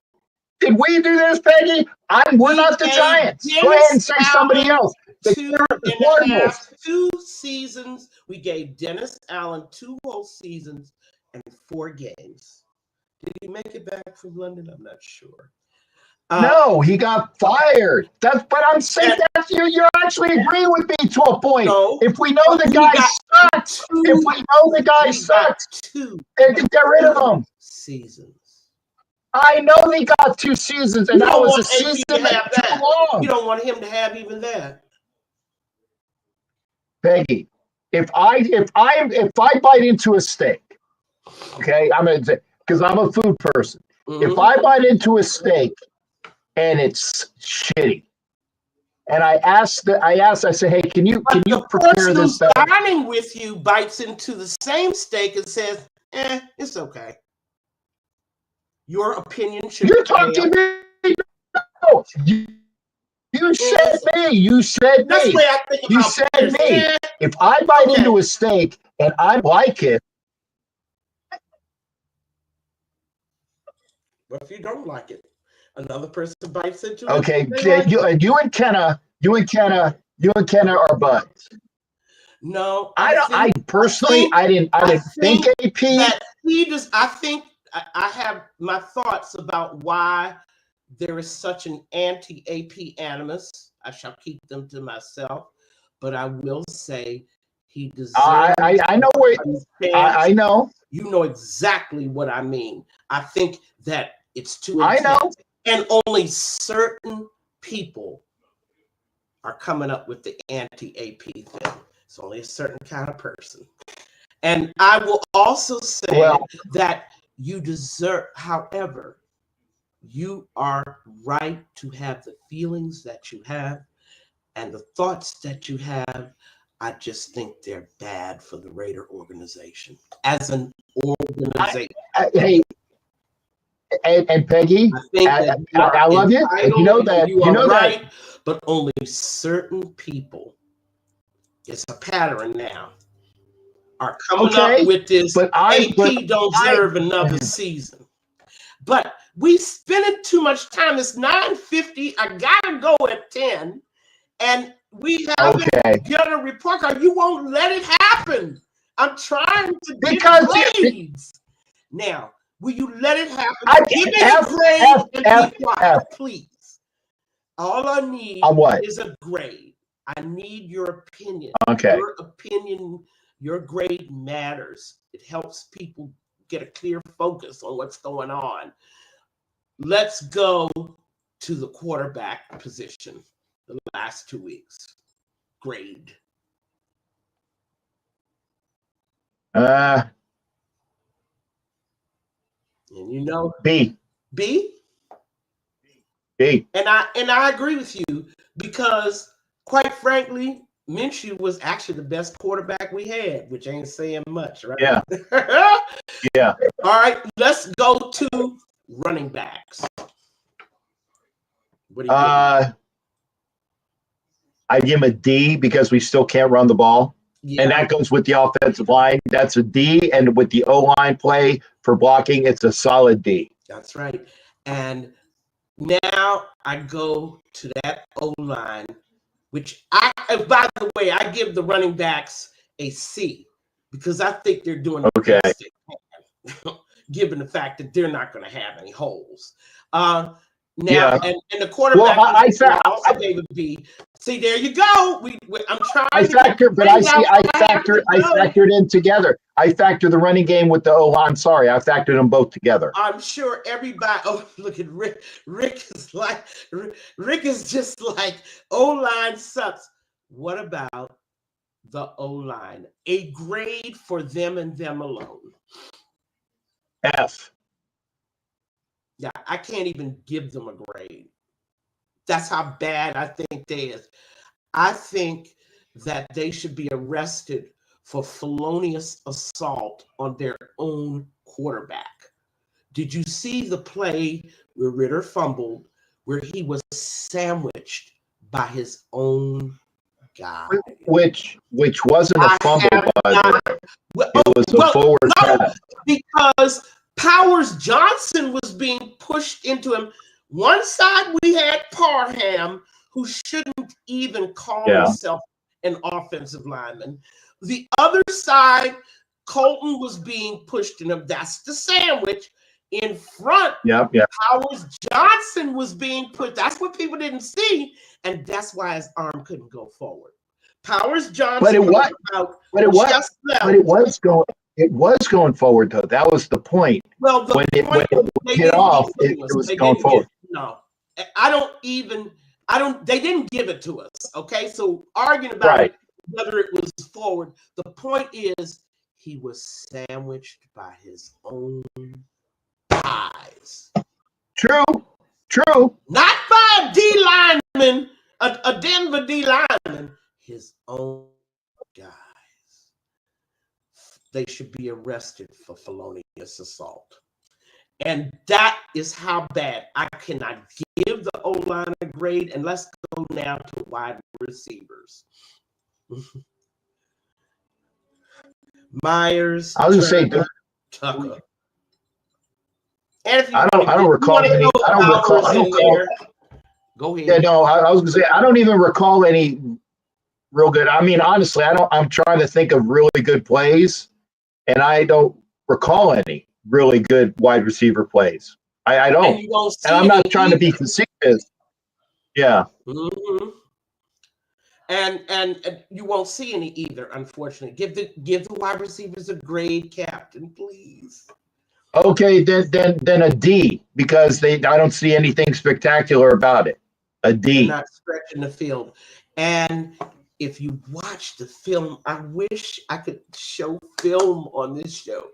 Did we do this, Peggy? We're not the Giants. Go ahead and say somebody else. Two seasons. We gave Dennis Allen 2 whole seasons and 4 games. Did he make it back from London? I'm not sure. No, he got fired. But I'm saying that you're actually agreeing with me to a point. No, if we know the guy sucks, they can get rid of him. Seasons. I know they got 2 seasons, and that was a season too long. You don't want him to have even that. Peggy, if I bite into a steak, okay, because I'm a food person. Mm-hmm. If I bite into a steak and it's shitty, and I say, hey, can you prepare this? The person dining with you bites into the same steak and says, it's okay. Your opinion should. You're talking to me. No, you said me. You said That's me. the way I think about you said me. If I bite into a steak and I like it. But if you don't like it, another person bites into it. Okay, you and Kenna are buds. No, I personally didn't think AP. I have my thoughts about why there is such an anti-AP animus. I shall keep them to myself, but I will say he deserves. I know where. I know. You know exactly what I mean. I think that it's too intense. I know. And only certain people are coming up with the anti-AP thing. It's only a certain kind of person. And I will also say that you deserve, however, you are right to have the feelings that you have and the thoughts that you have. I just think they're bad for the Raider organization as an organization. And Peggy, I love you. And you know that. You are right, but only certain people. It's a pattern now. Are coming up with this. But AP don't deserve another season. But we spending too much time. It's 9:50. I gotta go at 10, and we haven't got a report card. You won't let it happen. I'm trying to get grades. Now, will you let it happen? Give me a grade and be quiet, please. All I need is a grade. I need your opinion. Okay. Your opinion, your grade matters. It helps people get a clear focus on what's going on. Let's go to the quarterback position the last 2 weeks. Grade. And you know, B. And I agree with you, because quite frankly, Minshew was actually the best quarterback we had, which ain't saying much, right? Yeah. Yeah. All right, let's go to running backs. What do you think? I give him a D because we still can't run the ball. Yeah. And that goes with the offensive line. That's a D. And with the O-line play for blocking, it's a solid D. That's right. And now I go to that O-line, which by the way, I give the running backs a C, because I think they're doing the best they can, given the fact that they're not going to have any holes. Now, and the quarterback, I gave a B. See, there you go. I'm trying. I factored in together. I factor the running game with the O-line. I'm sorry, I factored them both together. I'm sure everybody. Oh, look at Rick. Rick is just like, O-line sucks. What about the O-line? A grade for them and them alone. F. Yeah, I can't even give them a grade. That's how bad I think they is. I think that they should be arrested for felonious assault on their own quarterback. Did you see the play where Ritter fumbled, where he was sandwiched by his own guy? Which wasn't a fumble, it was a forward pass. Because Powers Johnson was being pushed into him. One side we had Parham, who shouldn't even call himself an offensive lineman. The other side, Colton was being pushed in him. That's the sandwich. In front, Powers Johnson was being put. That's what people didn't see, and that's why his arm couldn't go forward. Powers Johnson, it was going forward, though. That was the point. Well, when it hit off, it was going forward. They didn't give it to us. Okay, so arguing about whether it was forward, the point is he was sandwiched by his own eyes. True. Not by a D lineman, a Denver D lineman, his own guys. They should be arrested for felonious assault. And that is how bad. I cannot give the O-line a grade. And let's go now to wide receivers. Myers. I was going to say Tucker. I don't recall any. Go ahead. Yeah, no, I was going to say I don't even recall any real good. I mean, honestly, I'm trying to think of really good plays, and I don't recall any really good wide receiver plays. I don't. And I'm not trying to be facetious. Yeah. Mm-hmm. And you won't see any either, unfortunately. Give the wide receivers a grade, Captain, please. Okay, then a D, because I don't see anything spectacular about it. A D. They're not stretching the field. And if you watch the film, I wish I could show film on this show.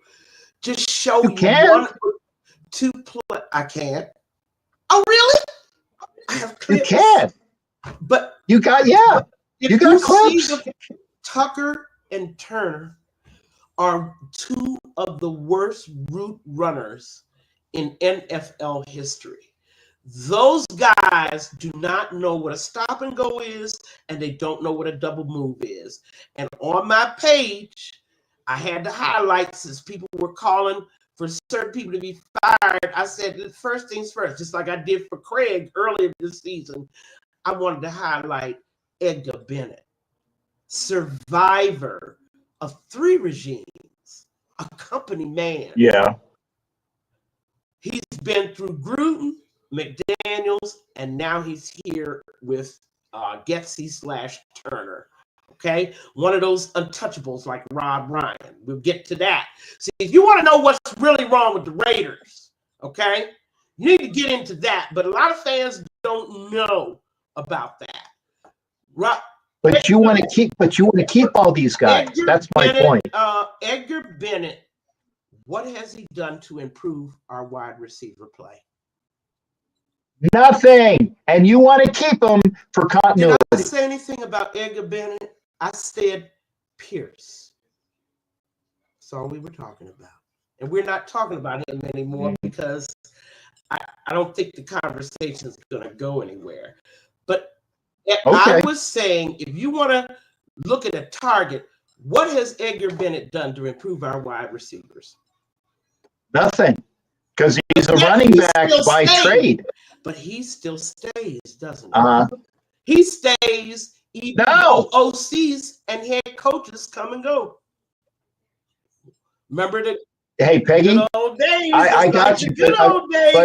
Just show you one or two play. I can't. Oh, really? I have clips. You can. But you got you got clips. Tucker and Turner are two of the worst route runners in NFL history. Those guys do not know what a stop and go is, and they don't know what a double move is. And on my page, I had the highlights as people were calling for certain people to be fired, I said, first things first, just like I did for Craig earlier this season, I wanted to highlight Edgar Bennett, survivor of 3 regimes, a company man. Yeah. He's been through Gruden, McDaniels, and now he's here with Getsy/Turner. Okay, one of those untouchables like Rob Ryan. We'll get to that. See, if you want to know what's really wrong with the Raiders, okay, you need to get into that. But a lot of fans don't know about that. But you want to keep all these guys. That's my point. Edgar Bennett, what has he done to improve our wide receiver play? Nothing. And you want to keep him for continuity. Did I say anything about Edgar Bennett? I said Pierce. That's all we were talking about. And we're not talking about him anymore because I don't think the conversation is going to go anywhere. But I was saying, if you want to look at a target, what has Edgar Bennett done to improve our wide receivers? Nothing. Because he's a running back by trade. But he still stays, doesn't he? He stays even though OCs and head coaches come and go. Remember the Peggy, good old days. I got you. Good old days.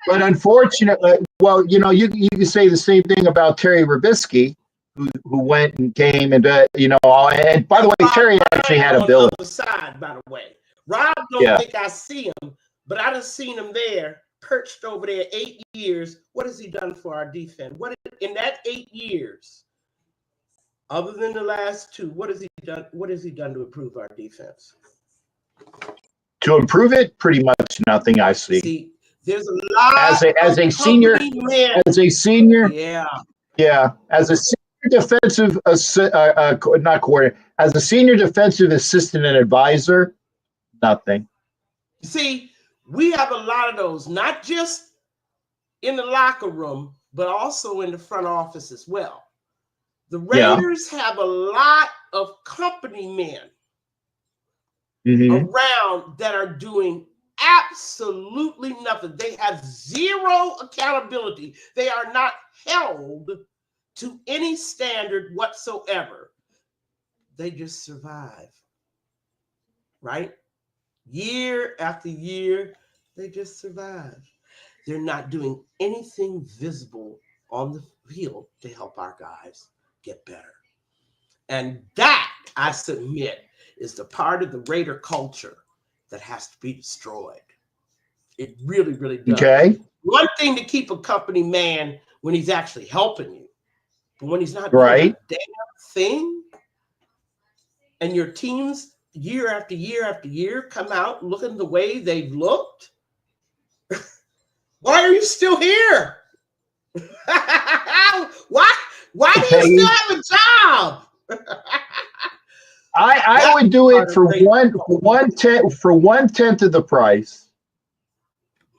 But unfortunately, well, you can say the same thing about Terry Robisky, who went and came and and by the way, Terry actually had ability. On the side, by the way, Rob don't think I see him, but I just seen him there, perched over there 8 years. What has he done for our defense? What in that 8 years, other than the last 2, what has he done? What has he done to improve our defense? To improve it, pretty much nothing. I see. There's a lot as a senior, as a senior defensive not coordinator, as a senior defensive assistant and advisor, nothing. See, we have a lot of those, not just in the locker room, but also in the front office as well. The Raiders have a lot of company men around that are doing absolutely nothing. They have zero accountability. They are not held to any standard whatsoever. They just survive, right? Year after year, they just survive. They're not doing anything visible on the field to help our guys get better. And that, I submit, is the part of the Raider culture that has to be destroyed. It really, really does. Okay. One thing to keep a company man when he's actually helping you, but when he's not doing a damn thing, and your teams year after year after year come out looking the way they've looked, why are you still here? Why do you still have a job? I would do it for 1/10 of the price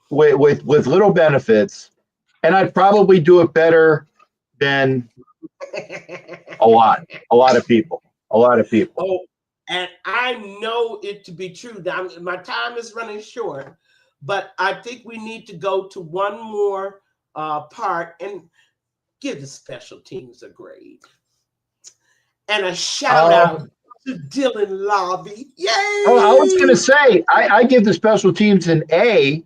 with little benefits, and I'd probably do it better than a lot of people. Oh, and I know it to be true. My time is running short, but I think we need to go to one more part and give the special teams a grade and a shout out to Dylan Lobby. Yay! I was going to say I give the special teams an A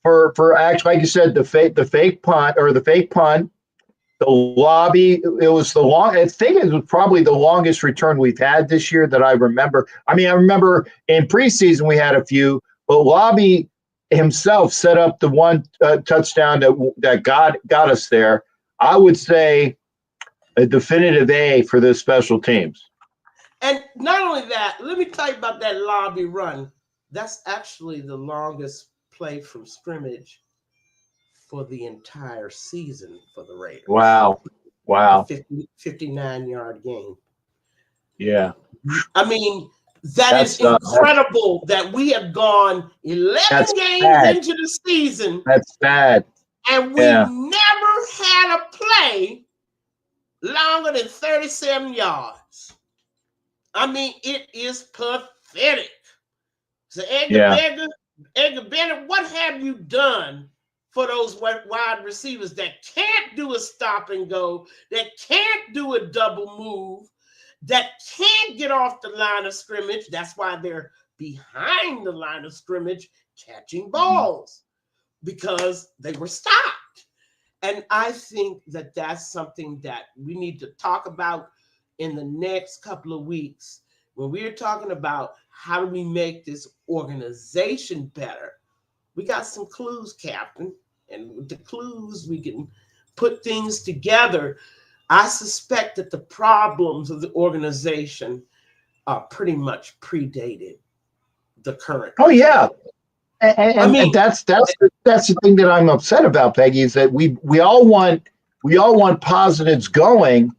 for actually, like you said, the fake punt, the lobby. It was I think it was probably the longest return we've had this year that I remember. I mean, I remember in preseason we had a few, but Lobby himself set up the one touchdown that got us there. I would say a definitive A for the special teams. And not only that, let me tell you about that Lobby run. That's actually the longest play from scrimmage for the entire season for the Raiders. Wow. 59-yard game. Yeah. I mean, that's incredible that we have gone 11 games into the season. That's sad. And we never had a play longer than 37 yards. I mean, it is pathetic. So Yeah. Edgar Bennett, what have you done for those wide receivers that can't do a stop and go, that can't do a double move, that can't get off the line of scrimmage? That's why they're behind the line of scrimmage catching balls, because they were stopped. And I think that that's something that we need to talk about in the next couple of weeks when we're talking about how do we make this organization better. We got some clues, Captain, and with the clues we can put things together. I suspect that the problems of the organization are pretty much predated the current. Oh yeah, and that's the thing that I'm upset about, Peggy, is that we all want positives going,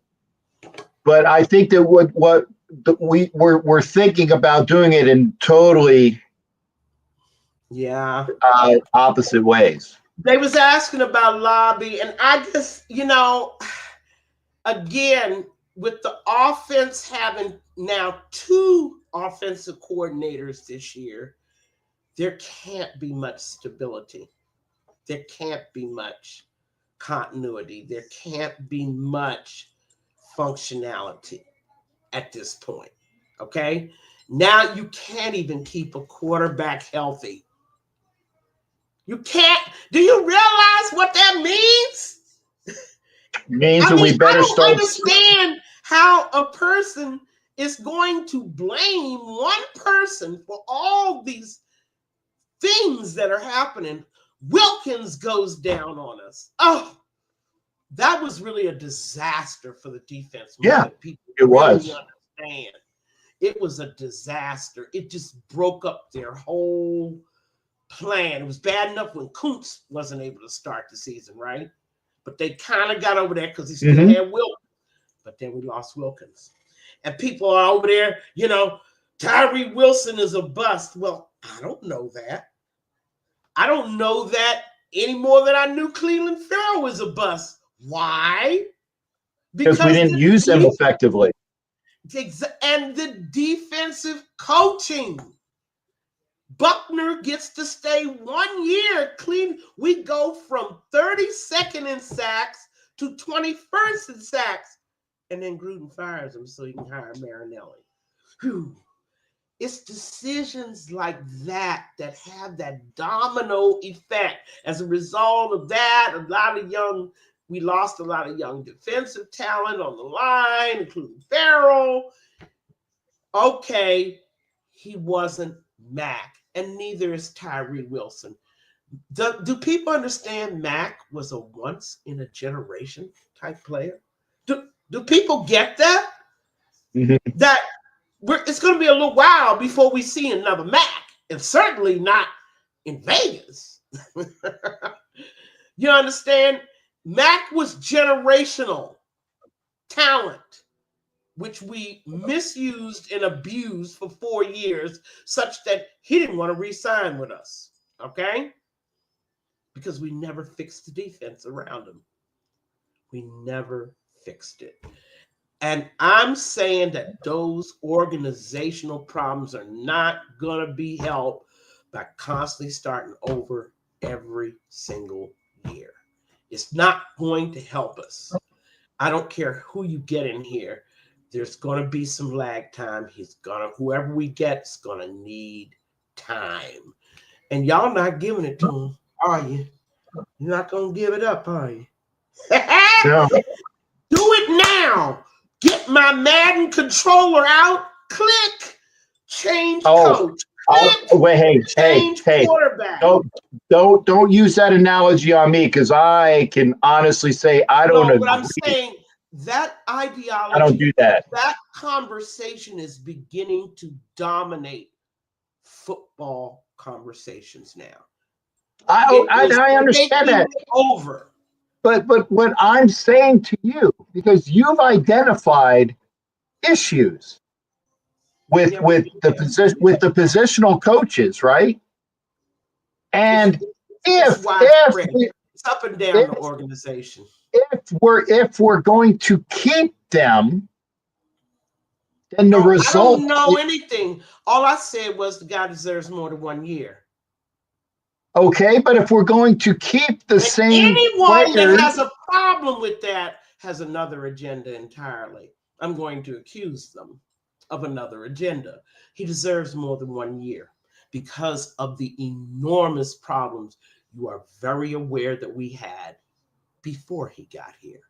but I think that we're thinking about doing it in totally opposite ways. They was asking about lobby, and I just, again, with the offense having now 2 offensive coordinators this year, there can't be much stability. There can't be much continuity. There can't be much functionality at this point. Okay? Now you can't even keep a quarterback healthy. You can't. Do you realize what that means? Means that we better start. I don't understand how a person is going to blame one person for all these things that are happening. Wilkins goes down on us. Oh, that was really a disaster for the defense. Yeah, people it was. Understand. It was a disaster. It just broke up their whole plan. It was bad enough when Kuntz wasn't able to start the season, right? But they kind of got over there because he still had Wilkins. But then we lost Wilkins. And people are over there, Tyree Wilson is a bust. Well, I don't know that. I don't know that any more than I knew Cleveland Farrell was a bust. Why? Because we didn't use them effectively. And the defensive coaching. Buckner gets to stay 1 year clean. We go from 32nd in sacks to 21st in sacks. And then Gruden fires him so he can hire Marinelli. Whew. It's decisions like that that have that domino effect. As a result of that, we lost a lot of young defensive talent on the line, including Farrell. Okay, he wasn't Mac, and neither is Tyree Wilson. Do people understand Mac was a once-in-a-generation type player? Do people get that? Mm-hmm. That it's going to be a little while before we see another Mac, and certainly not in Vegas. You understand? Mac was generational talent, which we misused and abused for 4 years, such that he didn't want to re-sign with us, okay? Because we never fixed the defense around him. We never fixed it. And I'm saying that those organizational problems are not going to be helped by constantly starting over every single year. It's not going to help us. I don't care who you get in here. There's going to be some lag time. Whoever we get is going to need time. And y'all not giving it to him, are you? You're not going to give it up, are you? No. Do it now. Get my Madden controller out. Click. Change coach. Click. Wait, hey, quarterback. Don't use that analogy on me, because I can honestly say I don't agree. But I'm saying that ideology, I don't do that. That conversation is beginning to dominate football conversations now. I understand that. Over. But what I'm saying to you, because you've identified issues with the positional coaches, right? And it's up and down the organization. If we're going to keep them, then the Oh, I result. don't know anything. All I said was the guy deserves more than 1 year. Okay, but if we're going to keep the And same anyone that players, has a problem with that has another agenda entirely. I'm going to accuse them of another agenda. He deserves more than 1 year because of the enormous problems you are very aware that we had before he got here.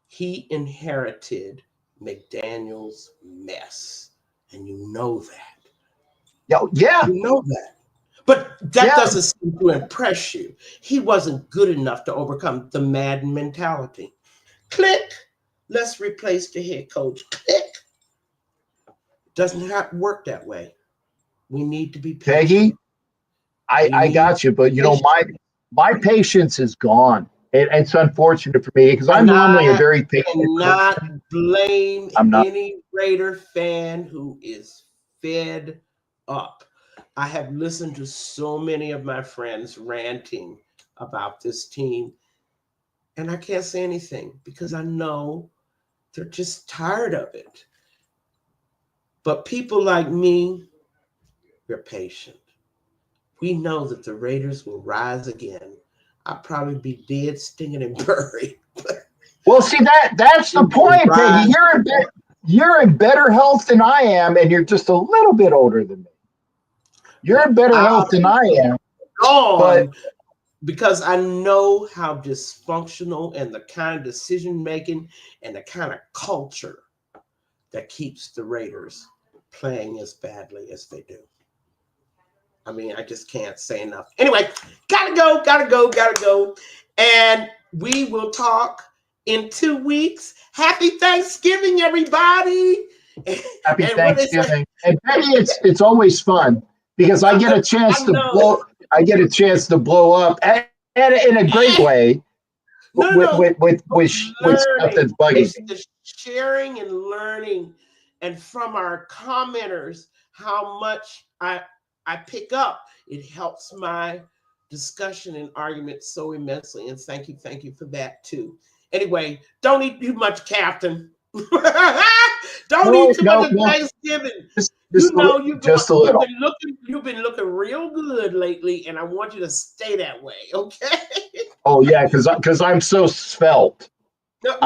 He inherited McDaniel's mess, and you know that. yeah, You know that. But that yeah. doesn't seem to impress you. He wasn't good enough to overcome the Madden mentality. Click. Let's replace the head coach. Click. Doesn't have work that way. We need to be patient. Peggy, I got you, but you know my patience is gone. It's unfortunate for me because I'm And normally a I very patient cannot person. blame I'm not. any Raider fan who is fed up. I have listened to so many of my friends ranting about this team, and I can't say anything because I know they're just tired of it. But people like me, we're patient. We know that the Raiders will rise again. I'll probably be dead, stinging, and buried. Well, see that's the point, Peggy. You're in better health than I am, and you're just a little bit older than me. You're in better health than I am, but On because I know how dysfunctional and the kind of decision making and the kind of culture that keeps the Raiders playing as badly as they do. I mean, I just can't say enough. Anyway, gotta go. And we will talk in 2 weeks. Happy Thanksgiving, everybody. happy And what they say, Thanksgiving. And Peggy, it's always fun because I get a chance I to know. blow up and in a great way No. with stuff Learning. that's bugging It's me. the sharing and learning. And from our commenters, how much I pick up. It helps my discussion and argument so immensely. And thank you for that too. Anyway, don't eat too much, Captain. Don't eat too much of Thanksgiving. You know you've been looking real good lately, and I want you to stay that way, okay? Oh yeah, because I'm so svelte. You've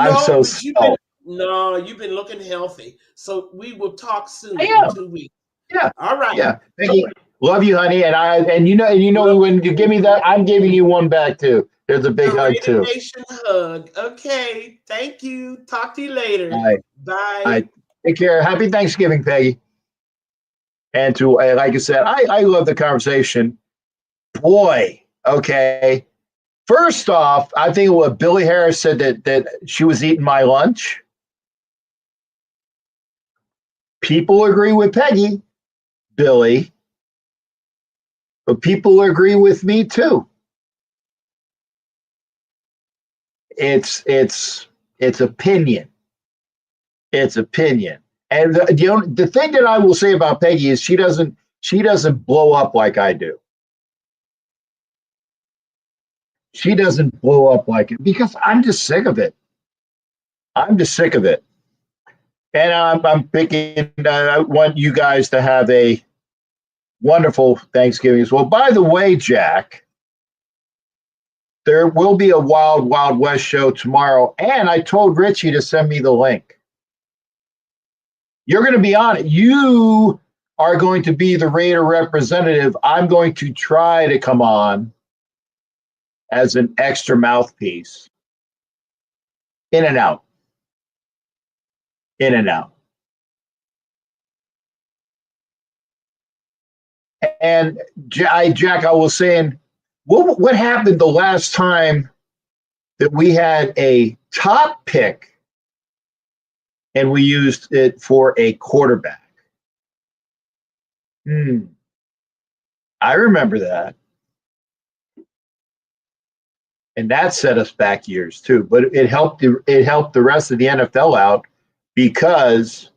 been looking healthy. So we will talk soon in 2 weeks. Yeah. All right. Yeah. Peggy, love you, honey. And you know when you give me that, I'm giving you one back too. There's a big hug too. Nation hug. Okay. Thank you. Talk to you later. All right. Bye. All right. Take care. Happy Thanksgiving, Peggy. And to like I said, I love the conversation. Boy, okay. First off, I think what Billy Harris said that she was eating my lunch. People agree with Peggy, Billy, but people agree with me too. It's opinion. It's opinion. And the thing that I will say about Peggy is she doesn't blow up like I do. She doesn't blow up like it because I'm just sick of it. I'm just sick of it. And I'm picking. I want you guys to have a wonderful Thanksgiving as well. By the way, Jack, there will be a Wild Wild West show tomorrow, and I told Richie to send me the link. You're going to be on it. You are going to be the Raider representative. I'm going to try to come on as an extra mouthpiece. In and out. In and out. And Jack, I was saying, what happened the last time that we had a top pick and we used it for a quarterback? I remember that. And that set us back years too. But it helped the rest of the NFL out because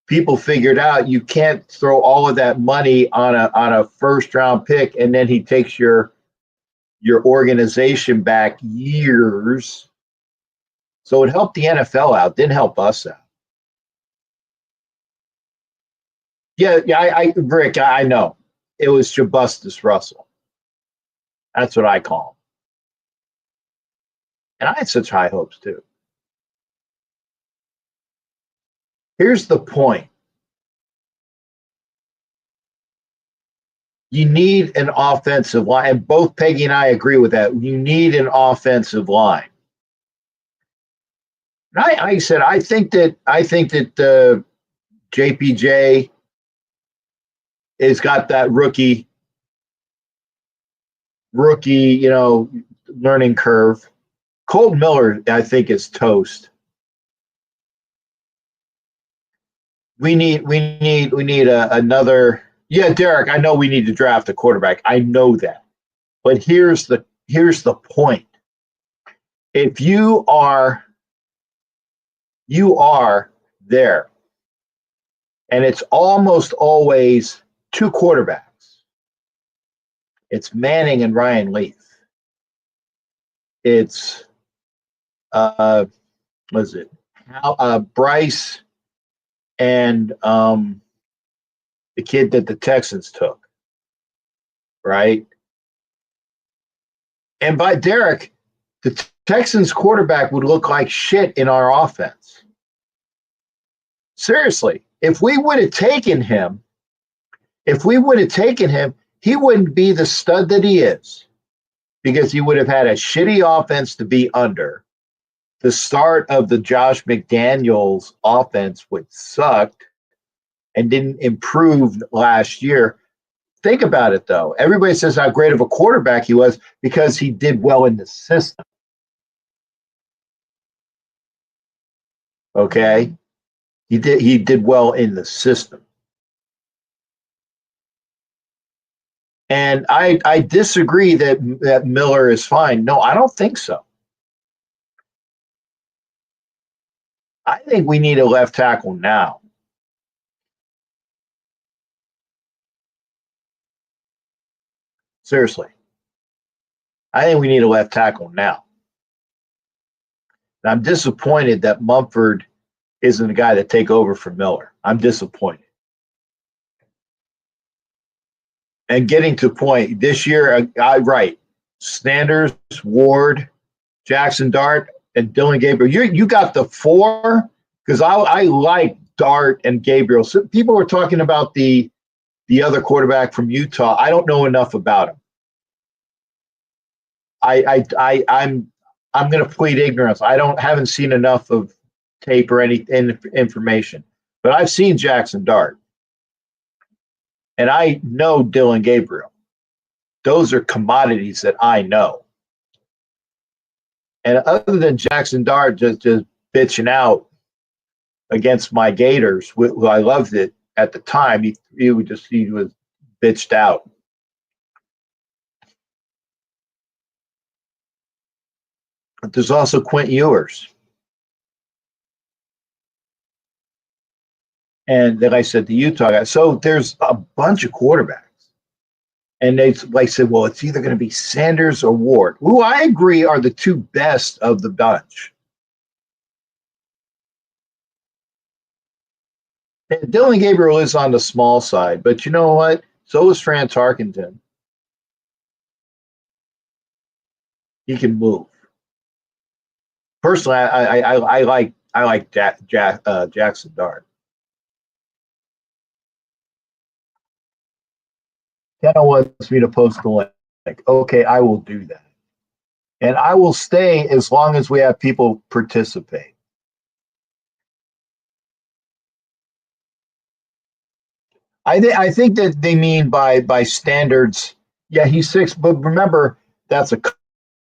people figured out you can't throw all of that money on a first round pick and then he takes your organization back years So it helped the NFL out, didn't help us out. Yeah, Rick, I know. It was Jabustus Russell. That's what I call him. And I had such high hopes too. Here's the point. You need an offensive line, and both Peggy and I agree with that. You need an offensive line. And I said I think that JPJ has got that rookie, learning curve. Colton Miller, I think, is toast. We need another. Yeah, Derek, I know we need to draft a quarterback. I know that. But here's the point. If you are there, and it's almost always two quarterbacks. It's Manning and Ryan Leaf. It's Bryce and the kid that the Texans took, right? And by Derek, the Texans quarterback would look like shit in our offense. Seriously, if we would have taken him, he wouldn't be the stud that he is, because he would have had a shitty offense to be under. The start of the Josh McDaniels offense, which sucked and didn't improve last year. Think about it, though. Everybody says how great of a quarterback he was because he did well in the system. Okay? He did well in the system. And I disagree that Miller is fine. No, I don't think so. I think we need a left tackle now. Seriously. I think we need a left tackle now. And I'm disappointed that Mumford isn't the guy to take over for Miller. I'm disappointed. And getting to point, this year, right, Sanders, Ward, Jackson Dart, and Dylan Gabriel. You got the four, because I like Dart and Gabriel. So people were talking about the other quarterback from Utah. I don't know enough about him. I'm going to plead ignorance. Haven't seen enough of tape or any information, but I've seen Jackson Dart, and I know Dylan Gabriel. Those are commodities that I know. And other than Jackson Dart just bitching out against my Gators, who I loved it at the time, he was bitched out. But there's also Quint Ewers. And then I said, the Utah guy. So there's a bunch of quarterbacks. And they said, well, it's either going to be Sanders or Ward, who I agree are the two best of the bunch. And Dylan Gabriel is on the small side, but you know what? So is Fran Tarkenton. He can move. Personally, I like Jackson Dart. Kenna wants me to post the link. Okay, I will do that. And I will stay as long as we have people participate. I think that they mean by standards, yeah, he's 6, but remember, that's a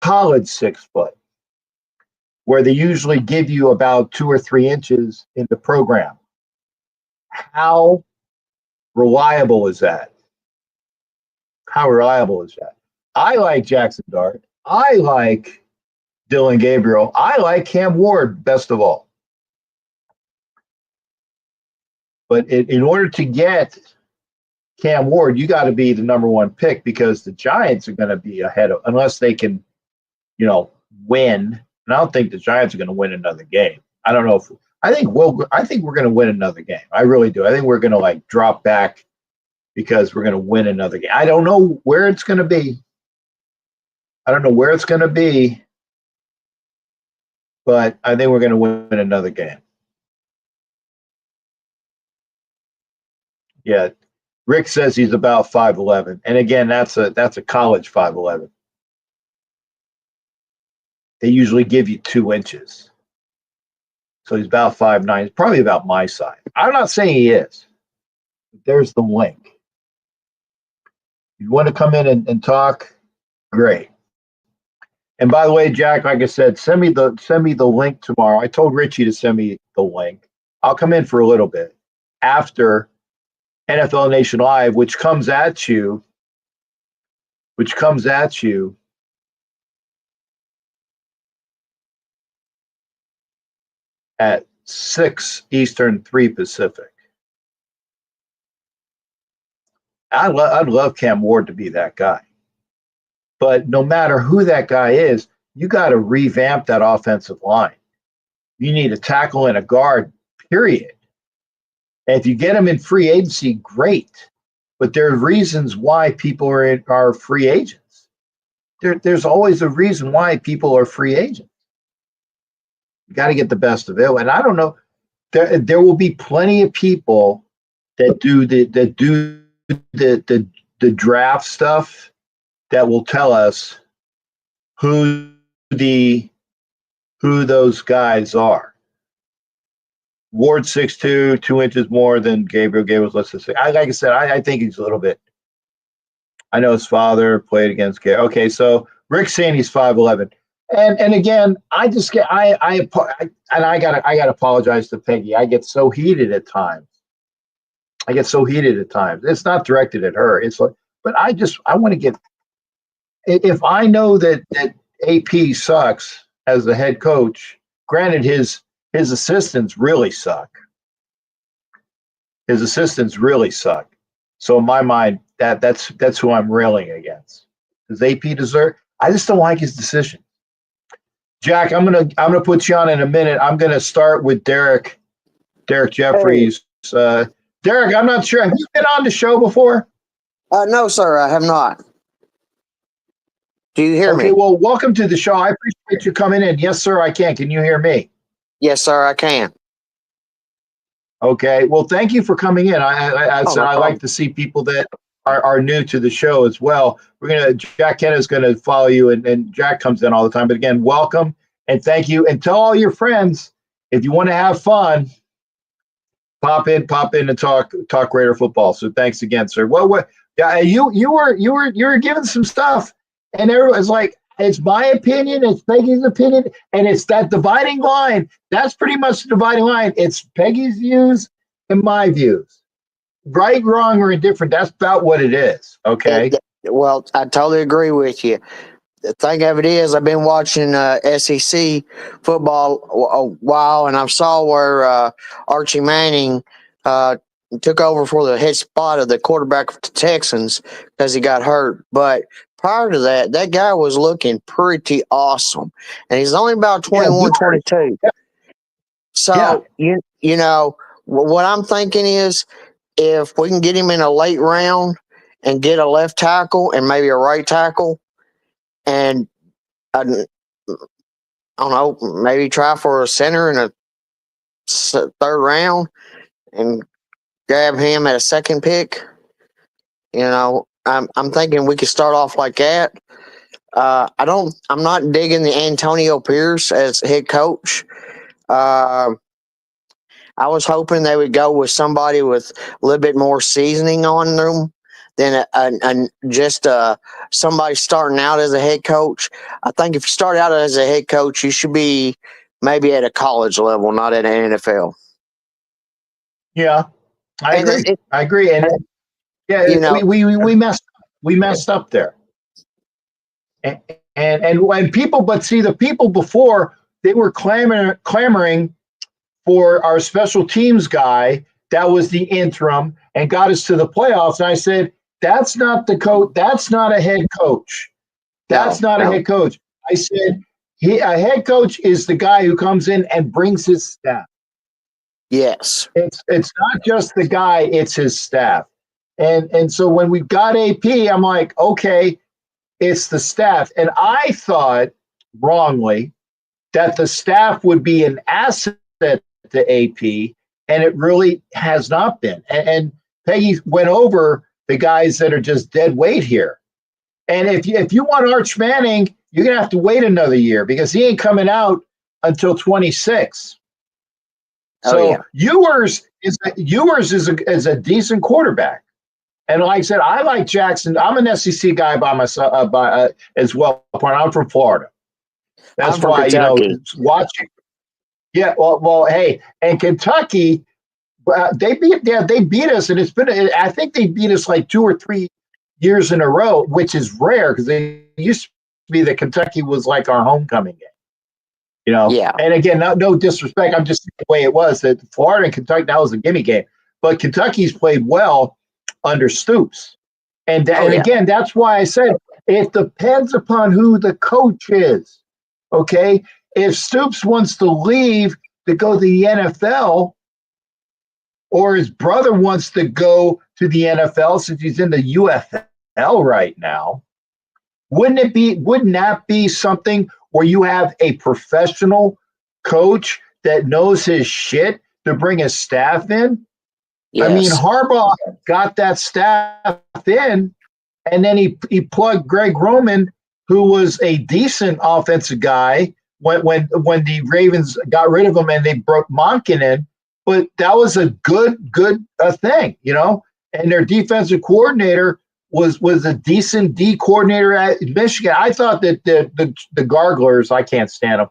college 6 foot, where they usually give you about 2 or 3 inches in the program. How reliable is that? How reliable is that? I like Jackson Dart. I like Dylan Gabriel. I like Cam Ward best of all. But in order to get Cam Ward, you got to be the number 1 pick, because the Giants are going to be ahead of, unless they can, win And I don't think the Giants are going to win another game. I don't know if I think we're going to win another game. I really do. I think we're going to like drop back because we're going to win another game. I don't know where it's going to be. I don't know where it's going to be, but I think we're going to win another game. Yeah. Rick says he's about 5'11", and again, that's a college 5'11". They usually give you 2 inches, so he's about 5'9". He's probably about my size. I'm not saying he is. There's the link. If you want to come in and talk, great. And by the way, Jack, like I said, send me the link tomorrow. I told Richie to send me the link. I'll come in for a little bit after NFL Nation Live, which comes at you at 6 Eastern, 3 Pacific. I'd love Cam Ward to be that guy. But no matter who that guy is, you got to revamp that offensive line. You need a tackle and a guard, period. And if you get them in free agency, great. But there are reasons why people are free agents. There's always a reason why people are free agents. You got to get the best of it. And I don't know, there will be plenty of people that do the draft stuff that will tell us who those guys are. Ward 6'2", 2 inches more than Gabriel. Gabriel's less than 6. Like I said, I think he's a little bit. I know his father played against Gabriel. Okay, so Rick's saying he's 5'11". And again, I gotta apologize to Peggy. I get so heated at times. It's not directed at her. It's like, but I want to get. If I know that AP sucks as the head coach, granted his assistants really suck. So in my mind, that's who I'm railing against. Does AP deserve? I just don't like his decision. Jack, I'm gonna put you on in a minute. I'm gonna start with Derek Jeffries. Hey. Derek, I'm not sure. Have you been on the show before? No, sir, I have not. Do you hear me? Okay, well, welcome to the show. I appreciate you coming in. Yes, sir, I can. Can you hear me? Yes, sir, I can. Okay, well, thank you for coming in. I like to see people that are new to the show as well. Jack Kenna's gonna follow you, and Jack comes in all the time. But again, welcome and thank you. And tell all your friends, if you want to have fun, pop in and talk Raider football. So thanks again, sir. Well, you were giving some stuff, and everyone's like, it's my opinion, it's Peggy's opinion, and it's that dividing line. That's pretty much the dividing line. It's Peggy's views and my views. Right, wrong, or indifferent. That's about what it is. Okay. Well, I totally agree with you. The thing of it is, I've been watching SEC football a while, and I saw where Archie Manning took over for the head spot of the quarterback of the Texans because he got hurt. But prior to that, that guy was looking pretty awesome, and he's only about 21, 22. So you know what I'm thinking is, if we can get him in a late round and get a left tackle and maybe a right tackle, and I don't know, maybe try for a center in a third round and grab him at a second pick. I'm thinking we could start off like that. I'm not digging the Antonio Pierce as head coach. I was hoping they would go with somebody with a little bit more seasoning on them than just somebody starting out as a head coach. I think if you start out as a head coach, you should be maybe at a college level, not at an NFL. Yeah, I agree. And we messed up there. And people, but see, the people before, they were clamoring for our special teams guy that was the interim and got us to the playoffs. And I said, that's not the coach. That's not a head coach. That's not a head coach. I said, A head coach is the guy who comes in and brings his staff. Yes. It's not just the guy, it's his staff. And so when we got AP, I'm like, okay, it's the staff. And I thought wrongly that the staff would be an asset to AP, and it really has not been. And Peggy went over the guys that are just dead weight here. And if you want Arch Manning, you're gonna have to wait another year because he ain't coming out until 26. So Ewers is a decent quarterback. And like I said, I like Jackson. I'm an SEC guy by myself as well. I'm from Florida. That's why, watching. Yeah, well, hey, and Kentucky, they beat us, and I think they beat us like 2 or 3 years in a row, which is rare because they used to be that Kentucky was like our homecoming game. Yeah. And again, no disrespect, I'm just the way it was that Florida and Kentucky, that was a gimme game. But Kentucky's played well under Stoops. And again, that's why I said it depends upon who the coach is. Okay? If Stoops wants to leave to go to the NFL, or his brother wants to go to the NFL since he's in the UFL right now, wouldn't that be something where you have a professional coach that knows his shit to bring his staff in? Yes. I mean, Harbaugh got that staff in, and then he plugged Greg Roman, who was a decent offensive guy when the Ravens got rid of him and they brought Monken in. But that was a good thing, And their defensive coordinator was a decent D coordinator at Michigan. I thought that the Garglers, I can't stand them,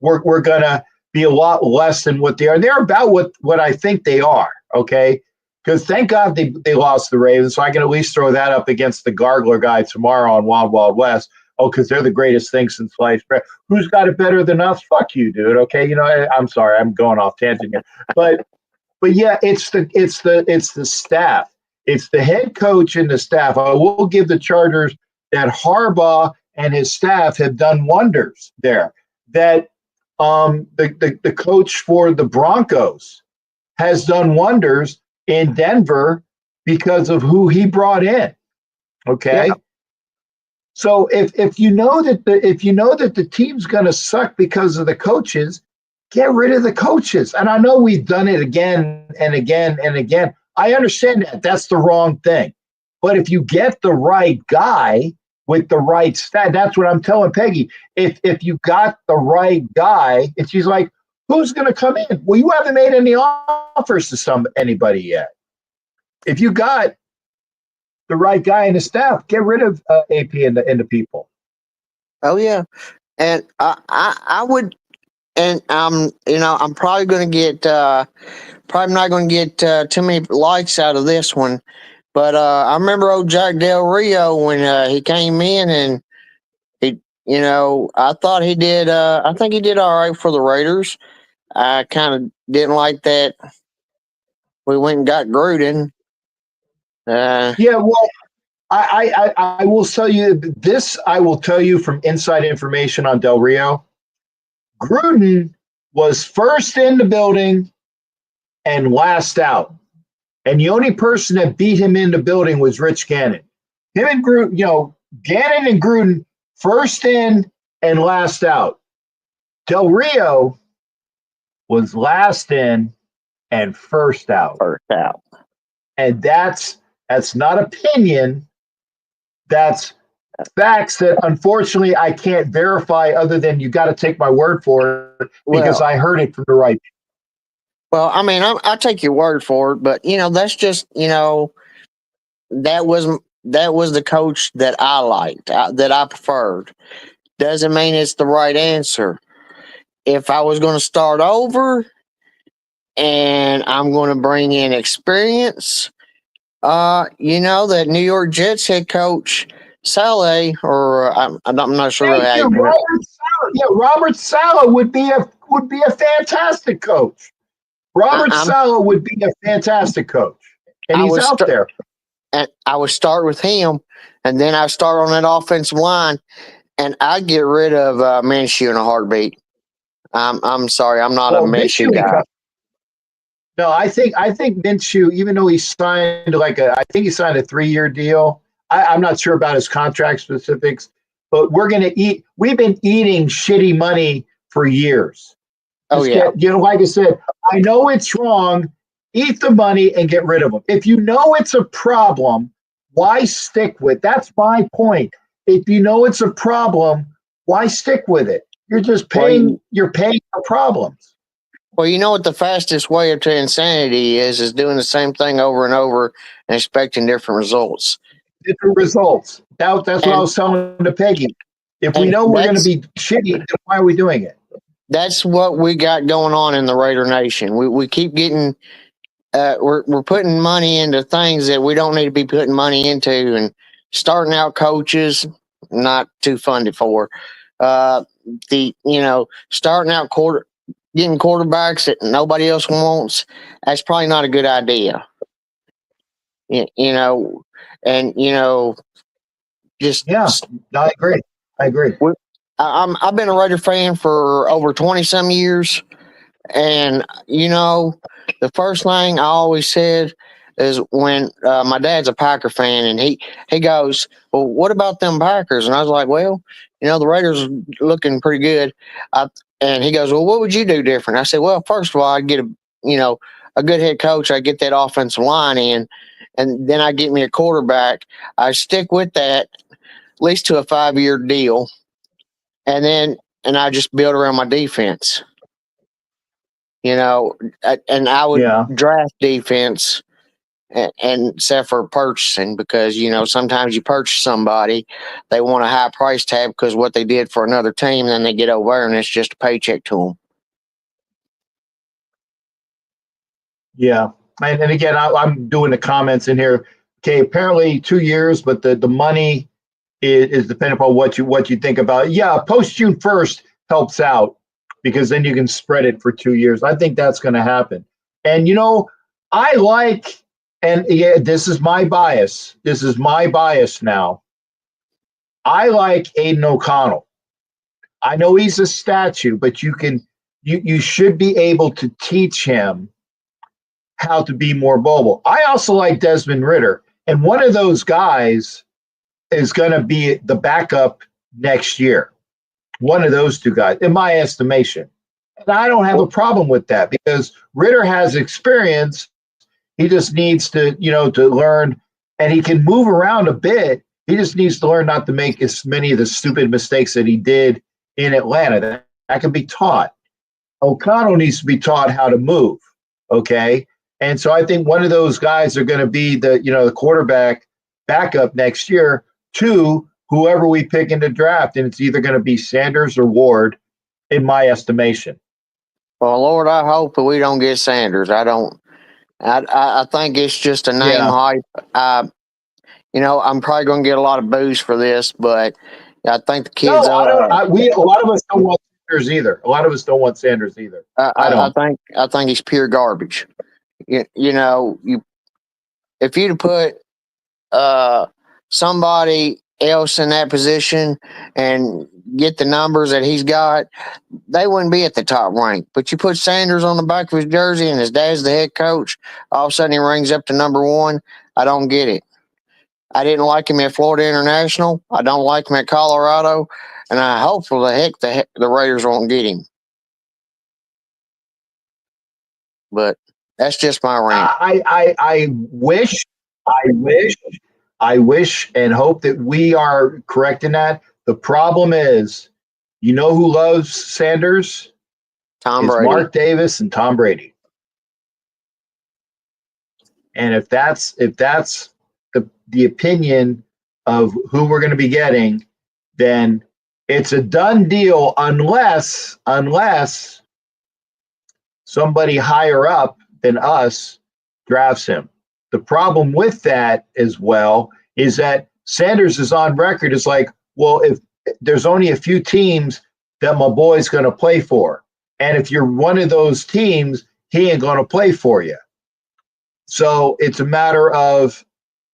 were gonna be a lot less than what they are. They're about what I think they are, okay? Because thank God they lost the Ravens, so I can at least throw that up against the Gargler guy tomorrow on Wild Wild West. Oh, because they're the greatest thing since sliced bread. Who's got it better than us? Fuck you, dude. Okay, I'm sorry, I'm going off tangent here, but yeah, it's the staff. It's the head coach and the staff. I will give the Chargers that Harbaugh and his staff have done wonders there. That the coach for the Broncos has done wonders in Denver because of who he brought in. Okay. Yeah. So if you know that the team's going to suck because of the coaches, get rid of the coaches. And I know we've done it again and again and again. I understand that. That's the wrong thing. But if you get the right guy with the right stat, that's what I'm telling Peggy. If you got the right guy, and she's like, who's going to come in? Well, you haven't made any offers to anybody yet. If you got the right guy in the staff, get rid of AP and the people. Oh yeah, and I would, and I'm probably going to get probably not going to get too many likes out of this one, but I remember old Jack Del Rio when he came in, and he, I thought he did. I think he did all right for the Raiders. I kind of didn't like that we went and got Gruden. Yeah, well, I will tell you this. I will tell you from inside information on Del Rio. Gruden was first in the building and last out, and the only person that beat him in the building was Rich Gannon. Him and Gruden, Gannon and Gruden first in and last out. Del Rio was last in and first out. First out. And that's not opinion. That's facts that unfortunately I can't verify other than you got to take my word for it because I heard it from the right people. Well, I mean, I'll take your word for it, but that's just, that was the coach that I liked, that I preferred. Doesn't mean it's the right answer. If I was going to start over and I'm going to bring in experience, that New York Jets head coach Saleh, or I'm not sure how you Robert Saleh would be a fantastic coach. Robert Saleh would be a fantastic coach, and he's out there. And I would start with him, and then I start on that offensive line. and I get rid of Minshew in a heartbeat. I'm sorry, I'm not a Minshew guy. No, I think Minshew, even though he signed I think he signed a 3-year deal. I'm not sure about his contract specifics, but we've been eating shitty money for years. Oh yeah. Like I said, I know it's wrong. Eat the money and get rid of them. If you know it's a problem, why stick with? That's my point. If you know it's a problem, why stick with it? You're just paying. You're paying for problems. Well, you know what the fastest way to insanity is doing the same thing over and over and expecting different results. Different results. That's what I was telling to Peggy. If we know we're going to be shitty, then why are we doing it? That's what we got going on in the Raider Nation. We keep getting we're putting money into things that we don't need to be putting money into, and starting out coaches not too funded for. Starting out getting quarterbacks that nobody else wants. That's probably not a good idea. Just yeah. No, I agree. I've been a Raider fan for over 20 some years, and the first thing I always said is when my dad's a Packer fan, and he goes, "Well, what about them Packers?" And I was like, "Well, the Raiders are looking pretty good." And he goes, "Well, what would you do different?" I said, "Well, first of all, I'd get a good head coach. I'd get that offensive line in, and then I get me a quarterback. I stick with that at least to a 5-year deal, and I just build around my defense." And I would draft defense and except for purchasing, because sometimes you purchase somebody, they want a high price tag because what they did for another team, and then they get over there and it's just a paycheck to them. Yeah, and again, I'm doing the comments in here. Okay, apparently 2 years, but the money is dependent upon what you think about it. Yeah, post June 1st helps out, because then you can spread it for 2 years. I think that's going to happen. And I like. And yeah, this is my bias. This is my bias now. I like Aiden O'Connell. I know he's a statue, but you should be able to teach him how to be more mobile. I also like Desmond Ridder, and one of those guys is going to be the backup next year. One of those two guys, in my estimation. And I don't have a problem with that, because Ridder has experience. He just needs to learn, and he can move around a bit. He just needs to learn not to make as many of the stupid mistakes that he did in Atlanta. That can be taught. O'Connell needs to be taught how to move. Okay. And so I think one of those guys are going to be the quarterback backup next year to whoever we pick in the draft. And it's either going to be Sanders or Ward, in my estimation. Well, Lord, I hope that we don't get Sanders. I think it's just a name hype. I'm probably going to get a lot of boos for this, but I think the kids. No, a lot of us don't want Sanders either. I think he's pure garbage. If you'd put somebody else in that position and get the numbers that he's got, they wouldn't be at the top rank. But you put Sanders on the back of his jersey and his dad's the head coach, all of a sudden he rings up to number one. I don't get it. I didn't like him at Florida International. I don't like him at Colorado. And I hope for the heck the Raiders won't get him. But that's just my rant. I wish and hope that we are correct in that. The problem is, who loves Sanders? Tom Brady. Mark Davis and Tom Brady. And if that's the opinion of who we're going to be getting, then it's a done deal unless somebody higher up than us drafts him. The problem with that as well is that Sanders is on record. It's like, well, if there's only a few teams that my boy's going to play for, and if you're one of those teams, he ain't going to play for you. So it's a matter of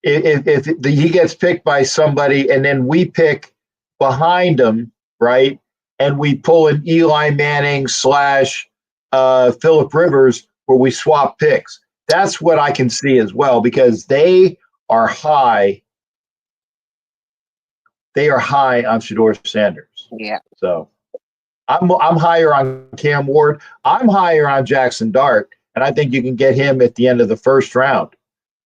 if he gets picked by somebody and then we pick behind him, right? And we pull an Eli Manning / Phillip Rivers where we swap picks. That's what I can see as well, because they are high. They are high on Shedeur Sanders. Yeah. So I'm higher on Cam Ward. I'm higher on Jackson Dart, and I think you can get him at the end of the first round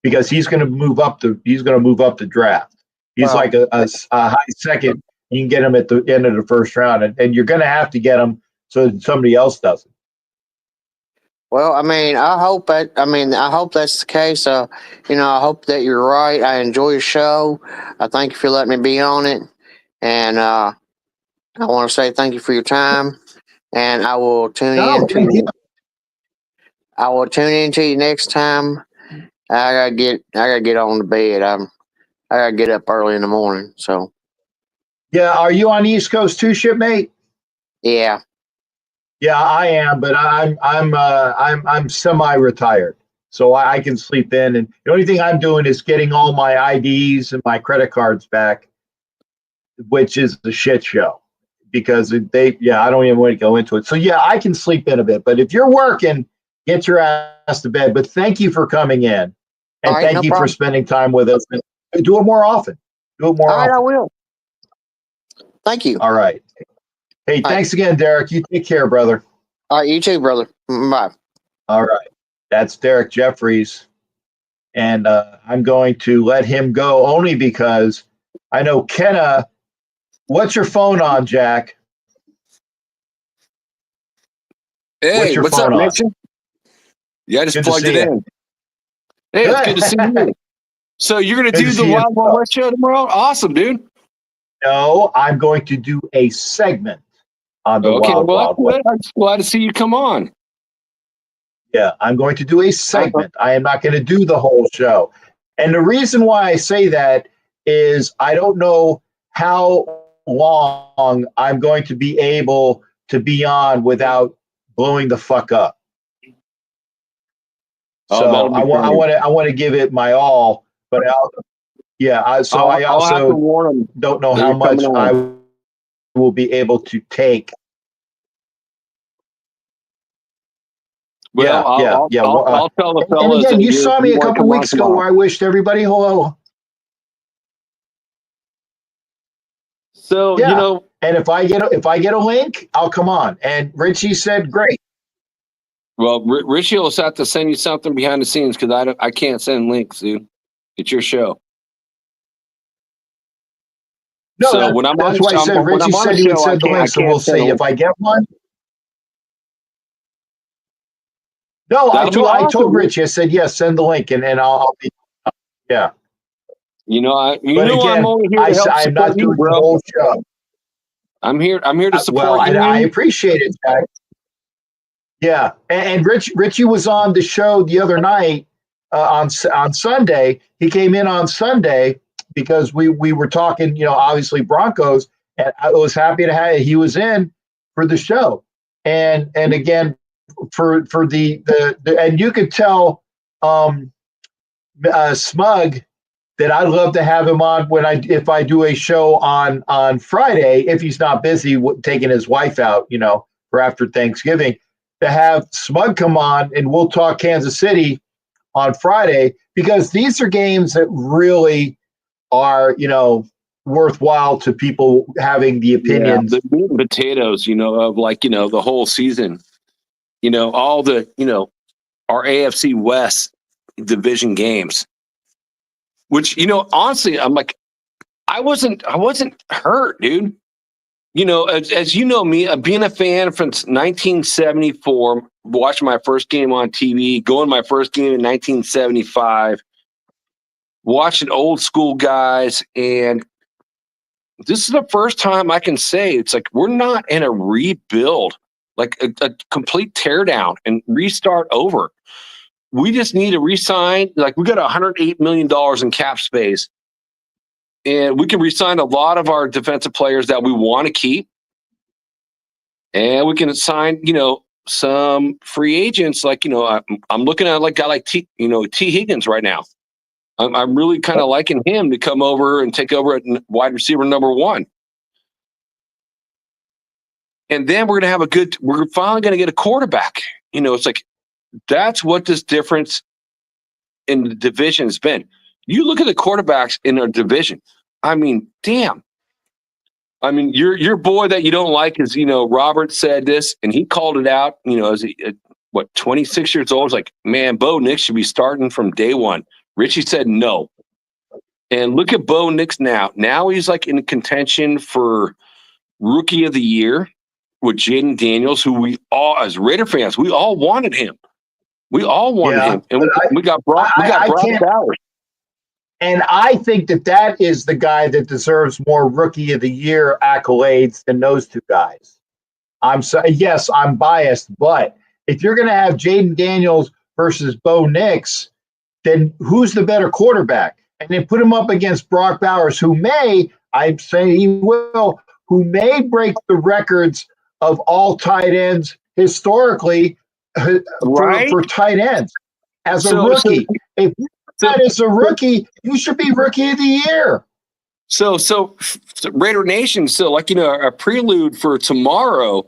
because he's going to move up the draft. He's like a high second. You can get him at the end of the first round, and you're going to have to get him so somebody else doesn't. Well, I mean, I hope that's the case. I hope that you're right. I enjoy your show. I thank you for letting me be on it. And I want to say thank you for your time. And I will tune in to you next time. I gotta get on the bed. I gotta get up early in the morning. So Yeah, are you on the East Coast too, shipmate? yeah. Yeah, I am, but I'm semi-retired, so I can sleep in. And the only thing I'm doing is getting all my IDs and my credit cards back, which is the shit show because I don't even want to go into it. So yeah, I can sleep in a bit, but if you're working, get your ass to bed. But thank you for coming in, and thank you for spending time with us. And do it more often. All right, I will. Thank you. All right. Hey, thanks again, Derek. You take care, brother. All right, you too, brother. Bye. All right. That's Derek Jeffries. And I'm going to let him go only because I know Kenna. What's your phone on, Jack? Hey, what's up, Minshew? Yeah, I just plugged it in. Hey, it's good to see you. So you're going to do the Wild Wild West show tomorrow? Awesome, dude. No, I'm going to do a segment on the Wild Wild West. I'm glad to see you come on. Yeah, I'm going to do a segment. I am not going to do the whole show. And the reason why I say that is I don't know how long I'm going to be able to be on without blowing the fuck up. So I want to give it my all, but I also don't know how much I will be able to take. Well, I'll tell the fellas. And again, you saw me a couple weeks ago where I wished everybody hello. So and if I get a link, I'll come on. And Richie said, "Great." Well, Richie will have to send you something behind the scenes because I can't send links, dude. It's your show. No, so that's why I said Richie said he would send the link. So we'll see if I get one. No, I told Richie. I said yes, send the link, and I'll be. Yeah. I'm only here to help I'm not doing the whole show. I'm here to support you. I appreciate it, Jack. Yeah, and Richie was on the show the other night on Sunday. He came in on Sunday because we were talking, obviously Broncos, and I was happy to have he was in for the show, and again for the and you could tell Smug that I'd love to have him on if I do a show on Friday if he's not busy taking his wife out, for after Thanksgiving. To have Smug come on and we'll talk Kansas City on Friday because these are games that really are, worthwhile to people having the opinions. Yeah, the meat and potatoes, of the whole season, all the, our AFC West division games, which, honestly, I'm like, I wasn't hurt, dude. As you know me, being a fan from 1974, watching my first game on TV, going my first game in 1975, watching old school guys, and this is the first time I can say it's like we're not in a rebuild, like a complete teardown and restart over. We just need to re-sign. Like we got $108 million in cap space. And we can re-sign a lot of our defensive players that we want to keep. And we can sign, some free agents. Like, I'm looking at a guy like T Higgins right now. I'm really kind of liking him to come over and take over at wide receiver number 1. And then we're finally going to get a quarterback. It's like, that's what this difference in the division has been. You look at the quarterbacks in our division. I mean, damn. I mean, your boy that you don't like is, Robert said this, and he called it out, as 26 years old. It's like, man, Bo Nix should be starting from day one. Richie said no. And look at Bo Nix now. Now he's like in contention for Rookie of the Year with Jaden Daniels, who we all, as Raider fans, we all wanted him. We all wanted him. And we got Brock Bowers. And I think that is the guy that deserves more Rookie of the Year accolades than those two guys. Yes, I'm biased, but if you're going to have Jaden Daniels versus Bo Nix, then who's the better quarterback? And then put him up against Brock Bowers, who I'm saying he will, who may break the records of all tight ends historically for tight ends as a rookie. If that is a rookie, you should be Rookie of the Year. So Raider Nation, a prelude for tomorrow,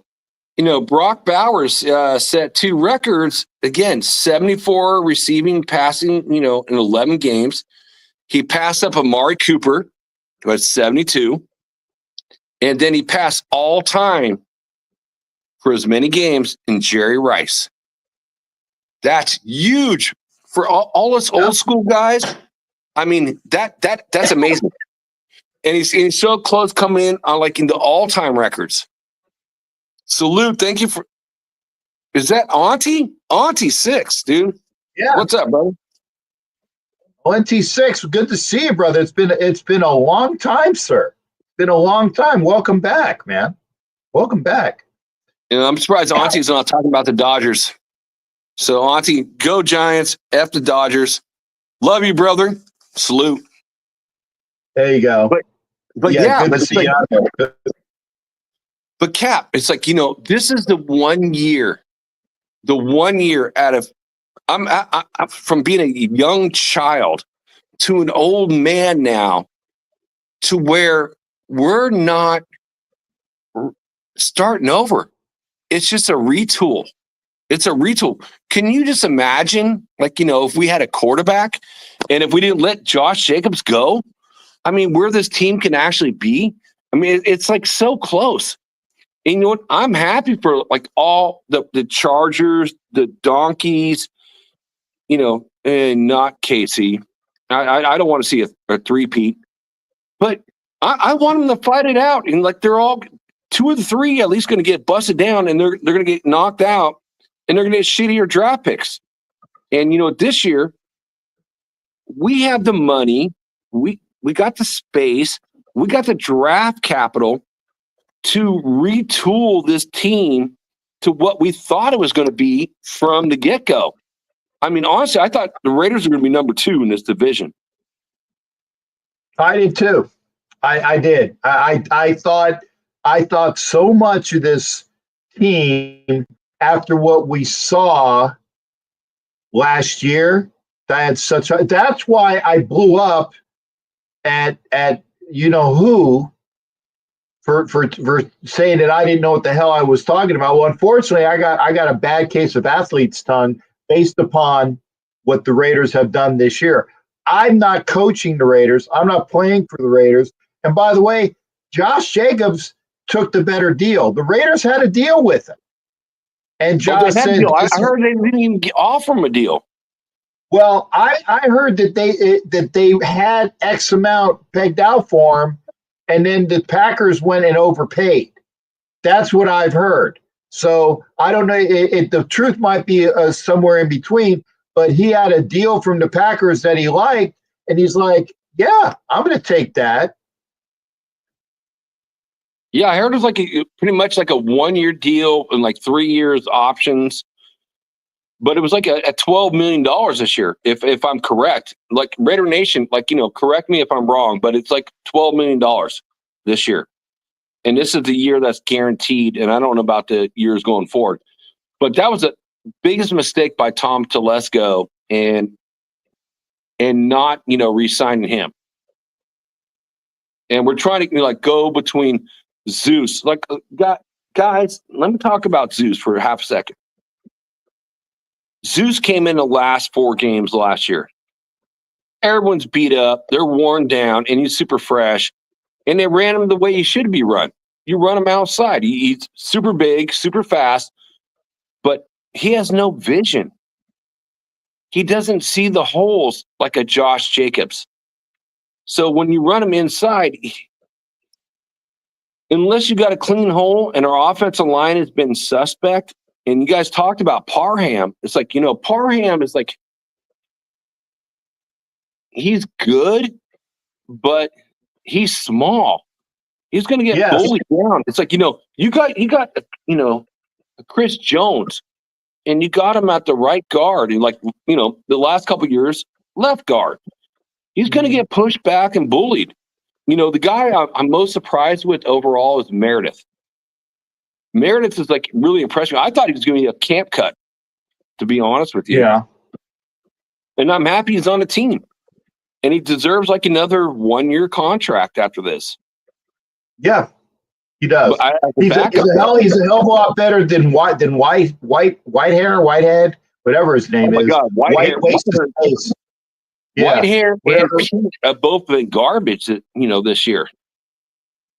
Brock Bowers set 2 records, again, 74 receiving, passing, in 11 games. He passed up Amari Cooper, who had 72. And then he passed all time for as many games in Jerry Rice. That's huge for all us old school guys. I mean, that's amazing. And he's so close coming in on in the all-time records. Salute. Thank you for. Is that Auntie? Auntie 6, dude. Yeah. What's up, brother? Auntie 6. Good to see you, brother. It's been a long time, sir. It's been a long time. Welcome back, man. Welcome back. I'm surprised Auntie's not talking about the Dodgers. So, Auntie, go Giants. F the Dodgers. Love you, brother. Salute. There you go. But good to see you. But Cap, it's this is the 1 year out of I'm from being a young child to an old man now, to where we're not starting over. It's just a retool. It's a retool. Can you just imagine, if we had a quarterback and if we didn't let Josh Jacobs go? I mean, where this team can actually be? I mean, it's so close. And you know what? I'm happy for all the Chargers, the Donkeys, and not Casey. I don't want to see a three-peat. But I want them to fight it out. And they're all 2 of the 3 at least going to get busted down, and they're going to get knocked out, and they're going to get shittier draft picks. And this year we have the money, we got the space, we got the draft capital to retool this team to what we thought it was going to be from the get-go. I mean, honestly, I thought the Raiders were going to be number 2 in this division. I did too. I did. I thought so much of this team after what we saw last year. That's why I blew up at who for saying that I didn't know what the hell I was talking about. Well, unfortunately, I got a bad case of athlete's tongue based upon what the Raiders have done this year. I'm not coaching the Raiders. I'm not playing for the Raiders. And by the way, Josh Jacobs took the better deal. The Raiders had a deal with him. And Josh said, I heard they didn't even offer him a deal. Well, I heard that they had X amount pegged out for him, and then the Packers went and overpaid. That's what I've heard. So I don't know. The truth might be somewhere in between, but he had a deal from the Packers that he liked, and he's like, yeah, I'm going to take that. Yeah, I heard it was pretty much a 1-year deal and 3 years options. But it was a $12 million this year, if I'm correct. Raider Nation, correct me if I'm wrong, but it's $12 million this year. And this is the year that's guaranteed, and I don't know about the years going forward. But that was the biggest mistake by Tom Telesco and not, re-signing him. And we're trying to go between Zeus. Guys, let me talk about Zeus for half a second. Zeus came in the last 4 games last year. Everyone's beat up, they're worn down, and he's super fresh. And they ran him the way he should be run. You run him outside. He's super big, super fast, but he has no vision. He doesn't see the holes like a Josh Jacobs. So when you run him inside, unless you got a clean hole and our offensive line has been suspect, and you guys talked about Parham, it's like, Parham is like, he's good, but he's small. He's going to get bullied down. It's like, you got Chris Jones, and you got him at the right guard, and the last couple of years, left guard. He's going to get pushed back and bullied. The guy I'm most surprised with overall is Meredith. Meredith is like really impressive. I thought he was going to be a camp cut, to be honest with you. Yeah. And I'm happy he's on the team. And he deserves like another 1-year contract after this. Yeah, he does. He's a hell of a lot better than Whitehead, whatever his name is. God, Whitehair and Pete have both been garbage, this year.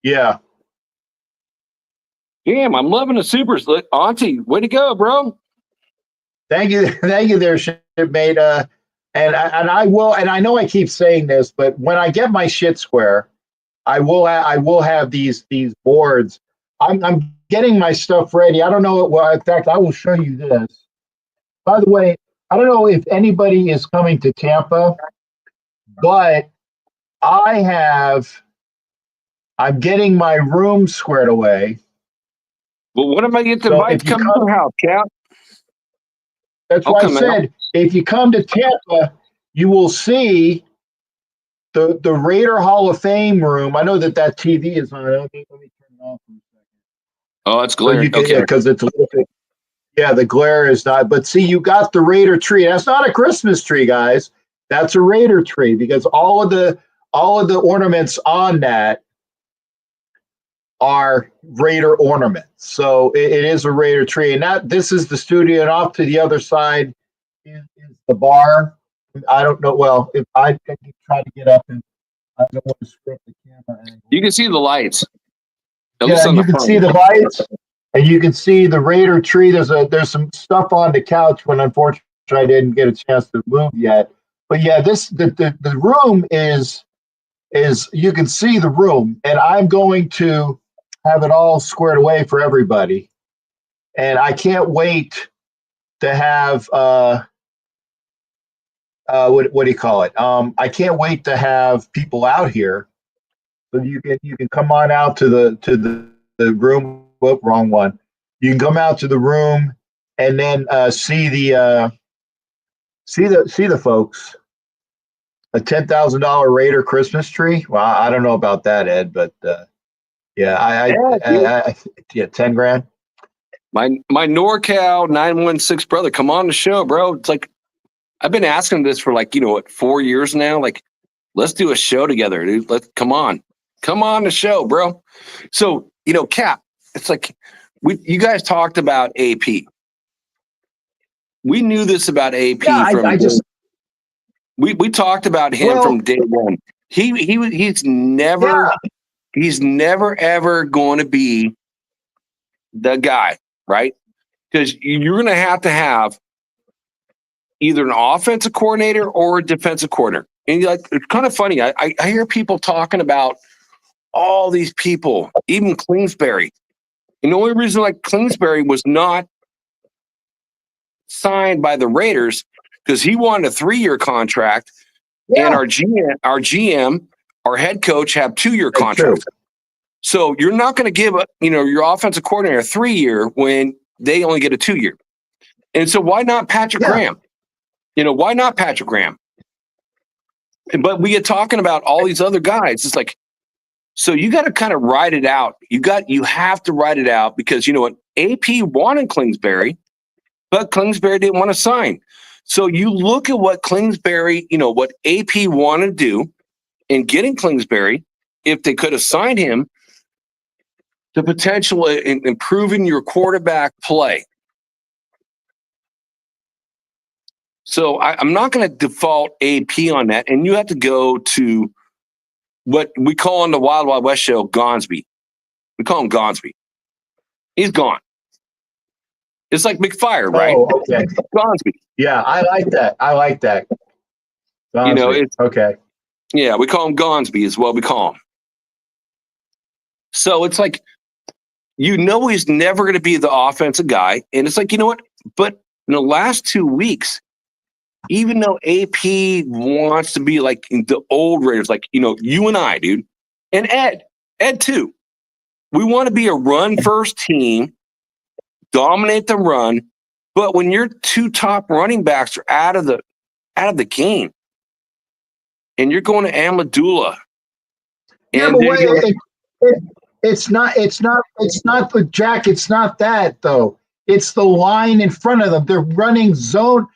Yeah. Damn, I'm loving the Supers. Look, Auntie, way to go, bro. Thank you there, shipmate. And I will, and I know I keep saying this, but when I get my shit square, I will have these boards. I'm getting my stuff ready. I don't know. Well, in fact, I will show you this. By the way, I don't know if anybody is coming to Tampa, but I'm getting my room squared away. Well, what am I get to invite to come to your house, Cap? That's why I said, if you come to Tampa, you will see the Raider Hall of Fame room. I know that TV is on. Let me turn it off for a second. Oh, it's glaring. Okay, because it's a little bit. Yeah, the glare is not. But see, you got the Raider tree. That's not a Christmas tree, guys. That's a Raider tree because all of the ornaments on that are Raider ornaments. So it is a Raider tree. And this is the studio, and off to the other side is the bar. I don't know. Well, if I try to get up, and I don't want to script the camera angle. You can see the lights. You can see the lights, and you can see the Raider tree. There's some stuff on the couch when unfortunately I didn't get a chance to move yet. But yeah, the room is you can see the room, and I'm going to have it all squared away for everybody. And I can't wait to have what do you call it? I can't wait to have people out here, so you can come on out to the room. Whoop, wrong one. You can come out to the room and then see the folks. A $10,000 Raider Christmas tree. Well, I don't know about that, Ed, but yeah, I 10 grand. My NorCal 916 brother, come on the show, bro. It's like I've been asking this for 4 years now. Like, let's do a show together, dude. Come on the show, bro. So Cap, it's like you guys talked about AP. We knew this about AP We talked about him from day one. He's never ever going to be the guy, right? Because you're going to have either an offensive coordinator or a defensive coordinator. And it's kind of funny. I hear people talking about all these people, even Kingsbury. And the only reason Kingsbury was not signed by the Raiders because he wanted a 3-year contract, and our GM, our head coach, have 2-year contracts. So you're not going to give your offensive coordinator a 3-year when they only get a 2-year. And so why not Patrick Graham? Why not Patrick Graham? But we get talking about all these other guys. It's like, so you got to kind of ride it out. You have to ride it out because AP wanted Kingsbury, but Kingsbury didn't want to sign. So you look at what Kingsbury, what AP wanted to do in getting Kingsbury. If they could have signed him, the potential in improving your quarterback play. So I'm not going to default AP on that. And you have to go to what we call on the Wild Wild West show, Gonsby. We call him Gonsby. He's gone. It's like McFire, right? Oh, okay. Gonsby. Yeah, I like that. You know, it's okay. yeah, we call him Gonsby is what we call him. So it's like, you know, he's never going to be the offensive guy. And it's like, you know what? But in the last 2 weeks, even though AP wants to be like the old Raiders, like, you know, you and I, dude, and Ed too, we want to be a run first team, dominate the run. But when your two top running backs are out of the game, and you're going to Amadula, Yeah, and but wait, it's not the Jack. It's not that though. It's the line in front of them. They're running zone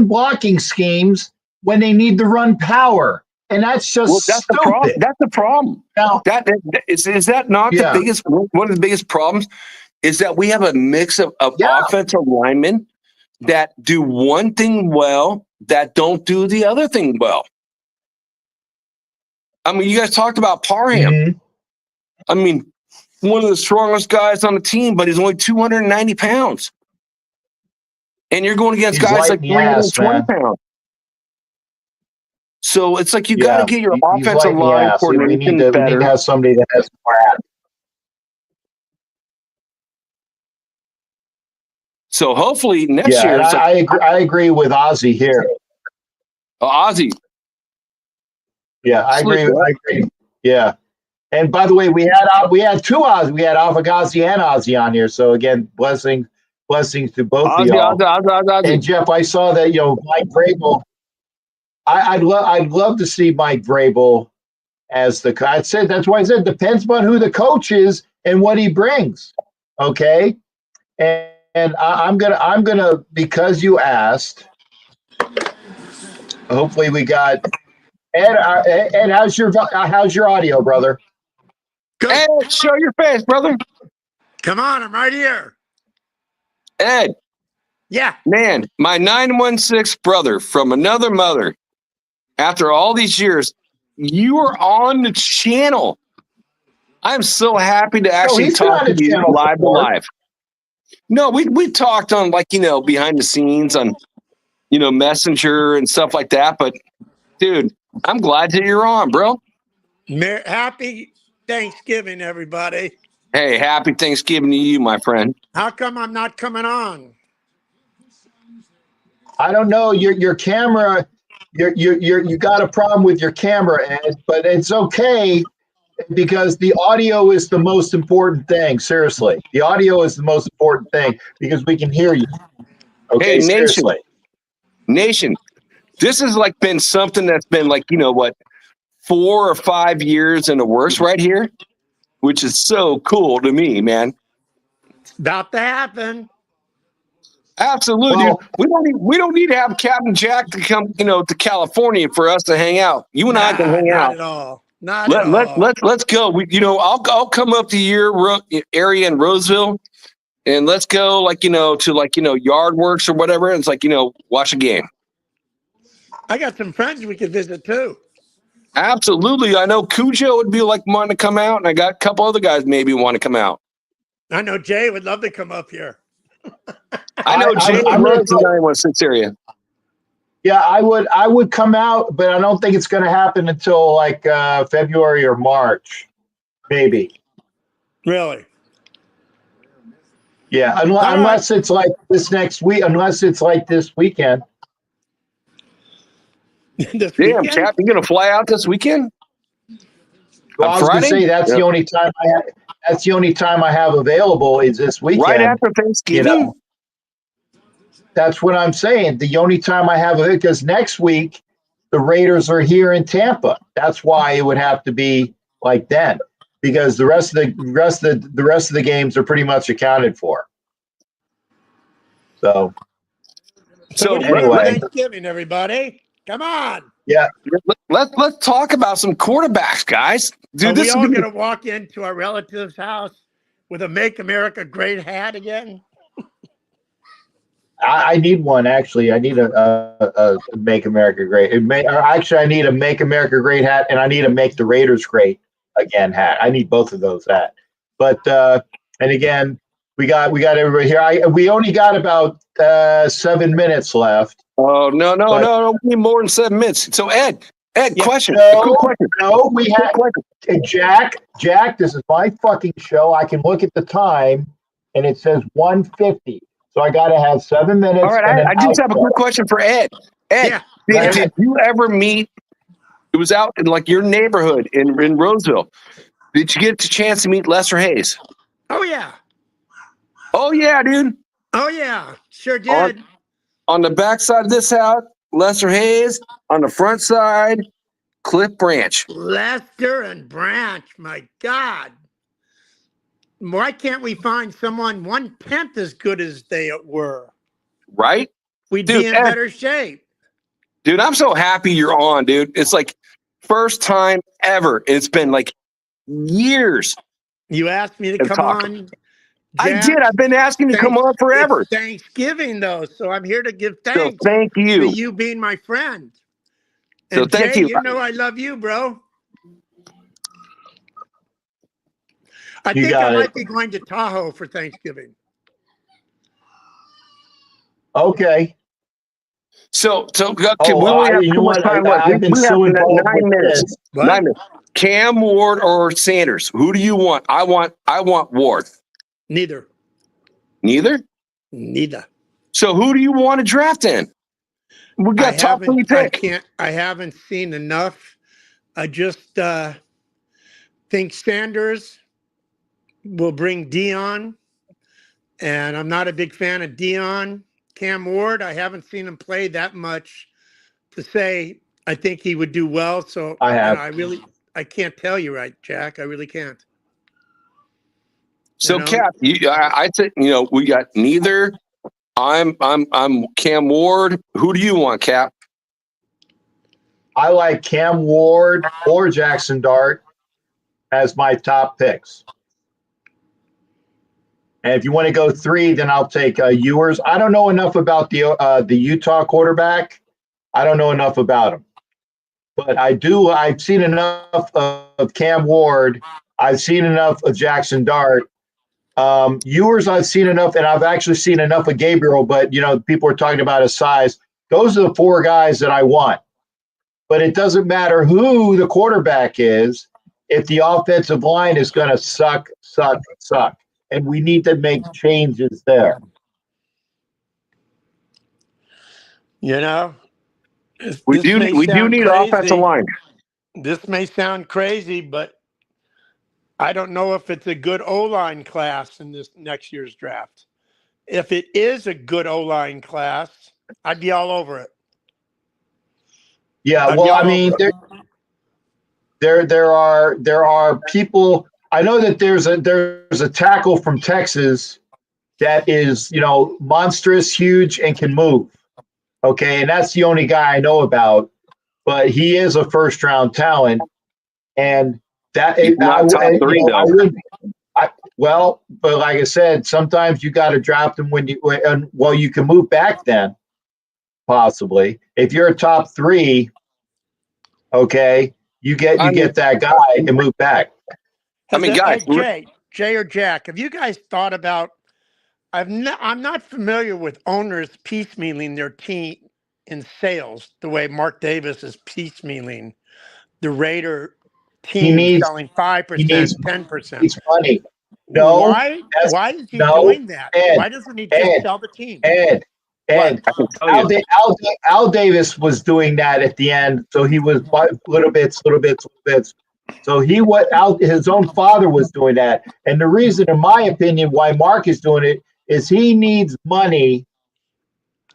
blocking schemes when they need to run power, and that's just that's stupid. the problem. That's the problem. Now, That is that not Yeah. the biggest one of the biggest problems is that we have a mix of Yeah. offensive linemen that do one thing well that don't do the other thing well. I mean, you guys talked about Parham. Mhm. I mean, one of the strongest guys on the team, but he's only 290 pounds. And you're going against He's guys light like in the ass, 320 man. pounds. So it's like you got to get your he's light offensive in the line ass. We coordination need to better. have somebody that has more ass. So hopefully next Yeah, year, and it's like, I agree with Ozzy here. Ozzy. Yeah, I Sleep, agree. bro. I agree. Yeah. And by the way, we had two Ozzy. We had Alpha Ghazi and Ozzy on here. So again, blessings to both of y'all. Ozzy. And Jeff, I saw that Mike Vrabel. I'd love to see Mike Vrabel as the. I said that's why I said depends on who the coach is and what he brings. Okay, and I'm gonna because you asked. Hopefully we got Ed. Ed, how's your audio, brother? Good. Ed, show your face, brother. Come on, I'm right here. Ed, Yeah. man, my 916 brother from another mother. After all these years, you are on the channel. I'm so happy to actually he's been talk on to the you channel live to before. live. No, we talked on behind the scenes on Messenger and stuff like that. But dude, I'm glad that you're on, bro. Happy Thanksgiving, everybody. Hey, happy Thanksgiving to you, my friend. How come I'm not coming on? I don't know your camera. You got a problem with your camera, Ed, but it's okay because the audio is the most important thing. Seriously, the audio is the most important thing because we can hear you. Okay, Hey, seriously. Nation, this has been something that's been 4 or 5 years in the works right here, which is so cool to me, man. About to happen. Absolutely, Well, dude. We don't need to have Captain Jack to come, to California for us to hang out. You and I can hang not out. at all. Not at all. Let's go. I'll come up to your area in Roseville, and let's go to Yard Works or whatever. And it's watch a game. I got some friends we could visit too. Absolutely, I know Cujo would be wanting to come out, and I got a couple other guys maybe want to come out. I know Jay would love to come up here. I know Jay loves the 916 area. Yeah, I would come out, but I don't think it's going to happen until February or March, maybe. Really? Yeah, unless it's like this next week, unless it's like this weekend. This Damn, weekend? Cap, you gonna fly out this weekend? Well, I was going to say that's the only time I have. That's the only time I have available is this weekend. Right after Thanksgiving. That's what I'm saying. The only time I have it because next week the Raiders are here in Tampa. That's why it would have to be like then, because the rest of the games are pretty much accounted for. So what do you do for Thanksgiving, everybody? Come on. Yeah. Let's talk about some quarterbacks, guys. Dude, Are this we is all gonna going to walk into our relative's house with a Make America Great hat again? I need one actually. I need a Make America Great. I need a Make America Great hat, and I need a Make the Raiders Great Again hat. I need both of those hats. But and again, we got everybody here. We only got about 7 minutes left. Oh no, But- we need more than 7 minutes. So Ed, Yeah. question. A quick question. No, we Quick have question. Jack. This is my fucking show. I can look at the time, and it says 1:50. So I got to have 7 minutes. All right, and an I just have a outro. quick question for Ed. Ed, Yeah. did you ever meet? It was out in like your neighborhood in Roseville. Did you get a chance to meet Lester Hayes? Oh, yeah. Oh yeah, dude. Oh, yeah. Sure did. On the back side of this house, Lester Hayes. On the front side, Cliff Branch. Lester and Branch, my God. Why can't we find someone 1/10 as good as they were? Right? We'd Dude, be in Ed. better shape. Dude, I'm so happy you're on, dude. It's like first time ever. It's been like years. You asked me to Of come talking. on. I Jack. did. I've been asking you to come on forever. It's Thanksgiving, though, so I'm here to give So thanks thank for you. you being my friend. So And thank Jay, you. you know I love you, bro. I You think got I it. might be going to Tahoe for Thanksgiving. Okay. So we Oh, only have you too know much what? time left. I've been We have so involved 9 with minutes. this. What? 9 minutes. Cam Ward or Sanders? Who do you want? I want Ward. Neither. Neither. So who do you want to draft in? We got top 3 pick. I haven't seen enough. I just think Sanders will bring Dion, and I'm not a big fan of Dion. Cam Ward, I haven't seen him play that much to say I think he would do well. So I have. I can't tell you right, Jack. I really can't. So You know? Cap, I said, we got neither. I'm Cam Ward. Who do you want, Cap? I like Cam Ward or Jackson Dart as my top picks. And if you want to go 3, then I'll take Ewers. I don't know enough about the Utah quarterback. I don't know enough about him. But I've seen enough of Cam Ward. I've seen enough of Jackson Dart. Ewers, I've seen enough, and I've actually seen enough of Gabriel, but, people are talking about his size. Those are the 4 guys that I want. But it doesn't matter who the quarterback is if the offensive line is going to suck. And we need to make changes there. We do need offensive line. This may sound crazy, but I don't know if it's a good O-line class in this next year's draft. If it is a good O-line class, I'd be all over it. Yeah, well, I mean, there are people. I know that there's a tackle from Texas that is, monstrous, huge, and can move. Okay, and that's the only guy I know about. But he is a first-round talent, and that He's not top 3 though. but like I said, sometimes you got to draft him when you can move back then, possibly. If you're a top 3, okay, you get that guy and move back. Guys, Jay or Jack, have you guys thought about? I'm not familiar with owners piecemealing their team in sales the way Mark Davis is piecemealing the Raider team, selling 5%, 10%. He's money. No, why is he doing that? Ed, why doesn't he just sell the team? Ed, Al Davis was doing that at the end, so he was little bits. So his own father was doing that, and the reason, in my opinion, why Mark is doing it is he needs money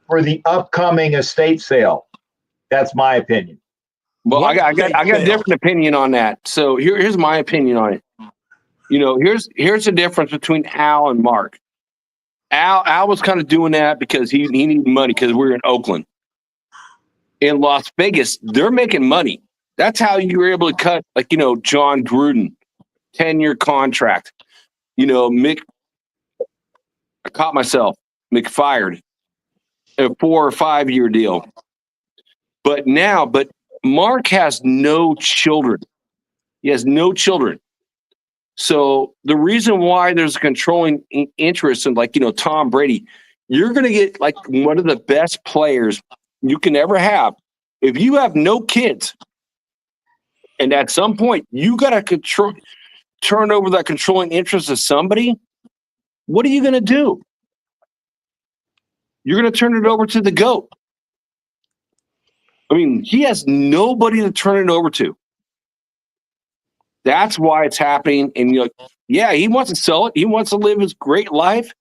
for the upcoming estate sale. That's my opinion. Well, I got a different opinion on that. So here's my opinion on it. Here's the difference between Al and Mark. Al was kind of doing that because he needed money because we're in Oakland. In Las Vegas, they're making money. That's how you were able to cut, like, John Gruden, 10-year contract. I caught myself, McFired, a 4 or 5 year deal. But Mark has no children. He has no children. So the reason why there's a controlling interest in, like, Tom Brady, you're going to get like one of the best players you can ever have. If you have no kids, and at some point you got to turn over that controlling interest to somebody, what are you going to do? You're going to turn it over to the GOAT. I mean, he has nobody to turn it over to. That's why it's happening. And yeah, he wants to sell it. He wants to live his great life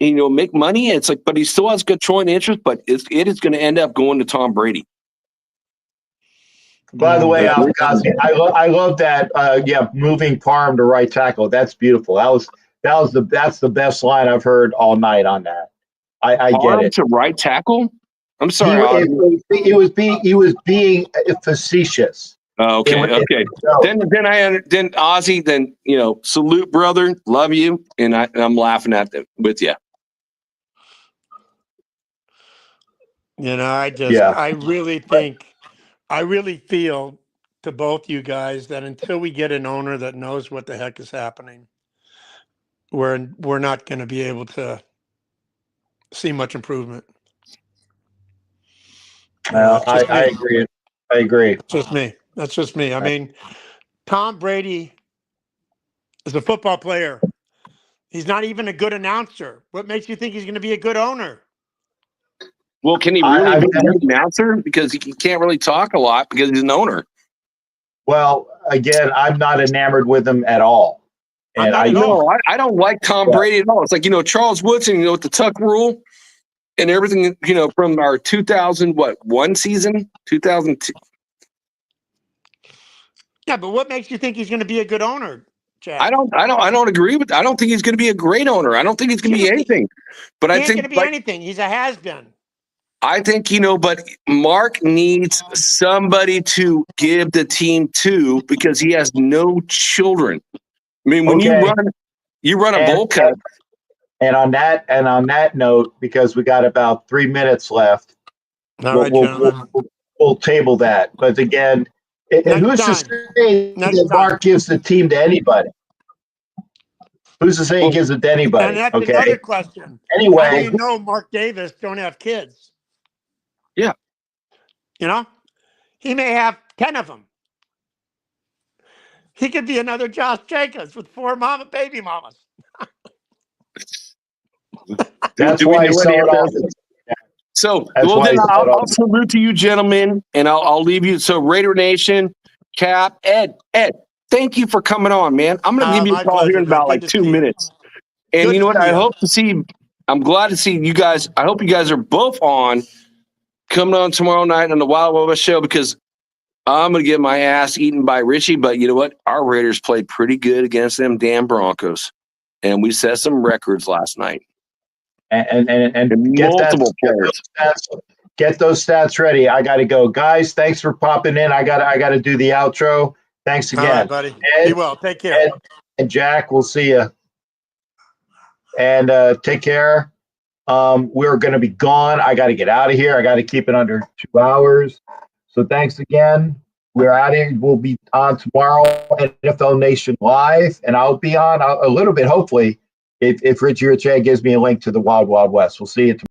and, make money. It's like, but he still has controlling interest, but it is going to end up going to Tom Brady. By the way, I love that. Moving Parham to right tackle. That's beautiful. That's the best line I've heard all night on that. I get it. To right tackle. I'm sorry. He was being facetious. Okay. Then Ozzy. Then salute, brother. Love you, and I'm laughing at it with you. I really feel to both you guys that until we get an owner that knows what the heck is happening, we're not going to be able to see much improvement. I agree. I agree. That's just me. I mean, Tom Brady is a football player. He's not even a good announcer. What makes you think he's going to be a good owner? Well, can he really be a good announcer? Because he can't really talk a lot because he's an owner. Well, again, I'm not enamored with him at all. And I don't like Tom Brady at all. It's like, Charles Woodson, with the tuck rule and everything, from our 2001 season, 2002. Yeah, but what makes you think he's going to be a good owner, Jack? I don't agree with. I don't think he's going to be a great owner. I don't think he's going to be anything. But I think going to be anything. He's a has-been. I think but Mark needs somebody to give the team to because he has no children. I mean, when you run a bowl cut. And on that note, because we got about 3 minutes left, we'll table that. But again, who's to say that Mark gives the team to anybody? Who's to say he gives it to anybody? And that's another question. Anyway, how do you know Mark Davis don't have kids? Yeah, he may have 10 of them. He could be another Josh Jacobs with 4 baby mamas. That's why he's selling off. So, then I'll salute to you, gentlemen, and I'll leave you. So, Raider Nation, Cap, Ed, thank you for coming on, man. I'm going to give you a call here in about like 2 minutes. And you know what? I'm glad to see you guys. I hope you guys are both coming on tomorrow night on the Wild Wild West show because I'm going to get my ass eaten by Richie. But you know what? Our Raiders played pretty good against them damn Broncos. And we set some records last night. And get those stats ready. I got to go, guys. Thanks for popping in. I got to do the outro. Thanks again, all right, buddy. Be well. Take care. And Jack, we'll see you. And take care. We're going to be gone. I got to get out of here. I got to keep it under 2 hours. So thanks again. We're out here. We'll be on tomorrow at NFL Nation Live, and I'll be on a little bit, hopefully, if Richie Rich gives me a link to the Wild Wild West. We'll see you tomorrow.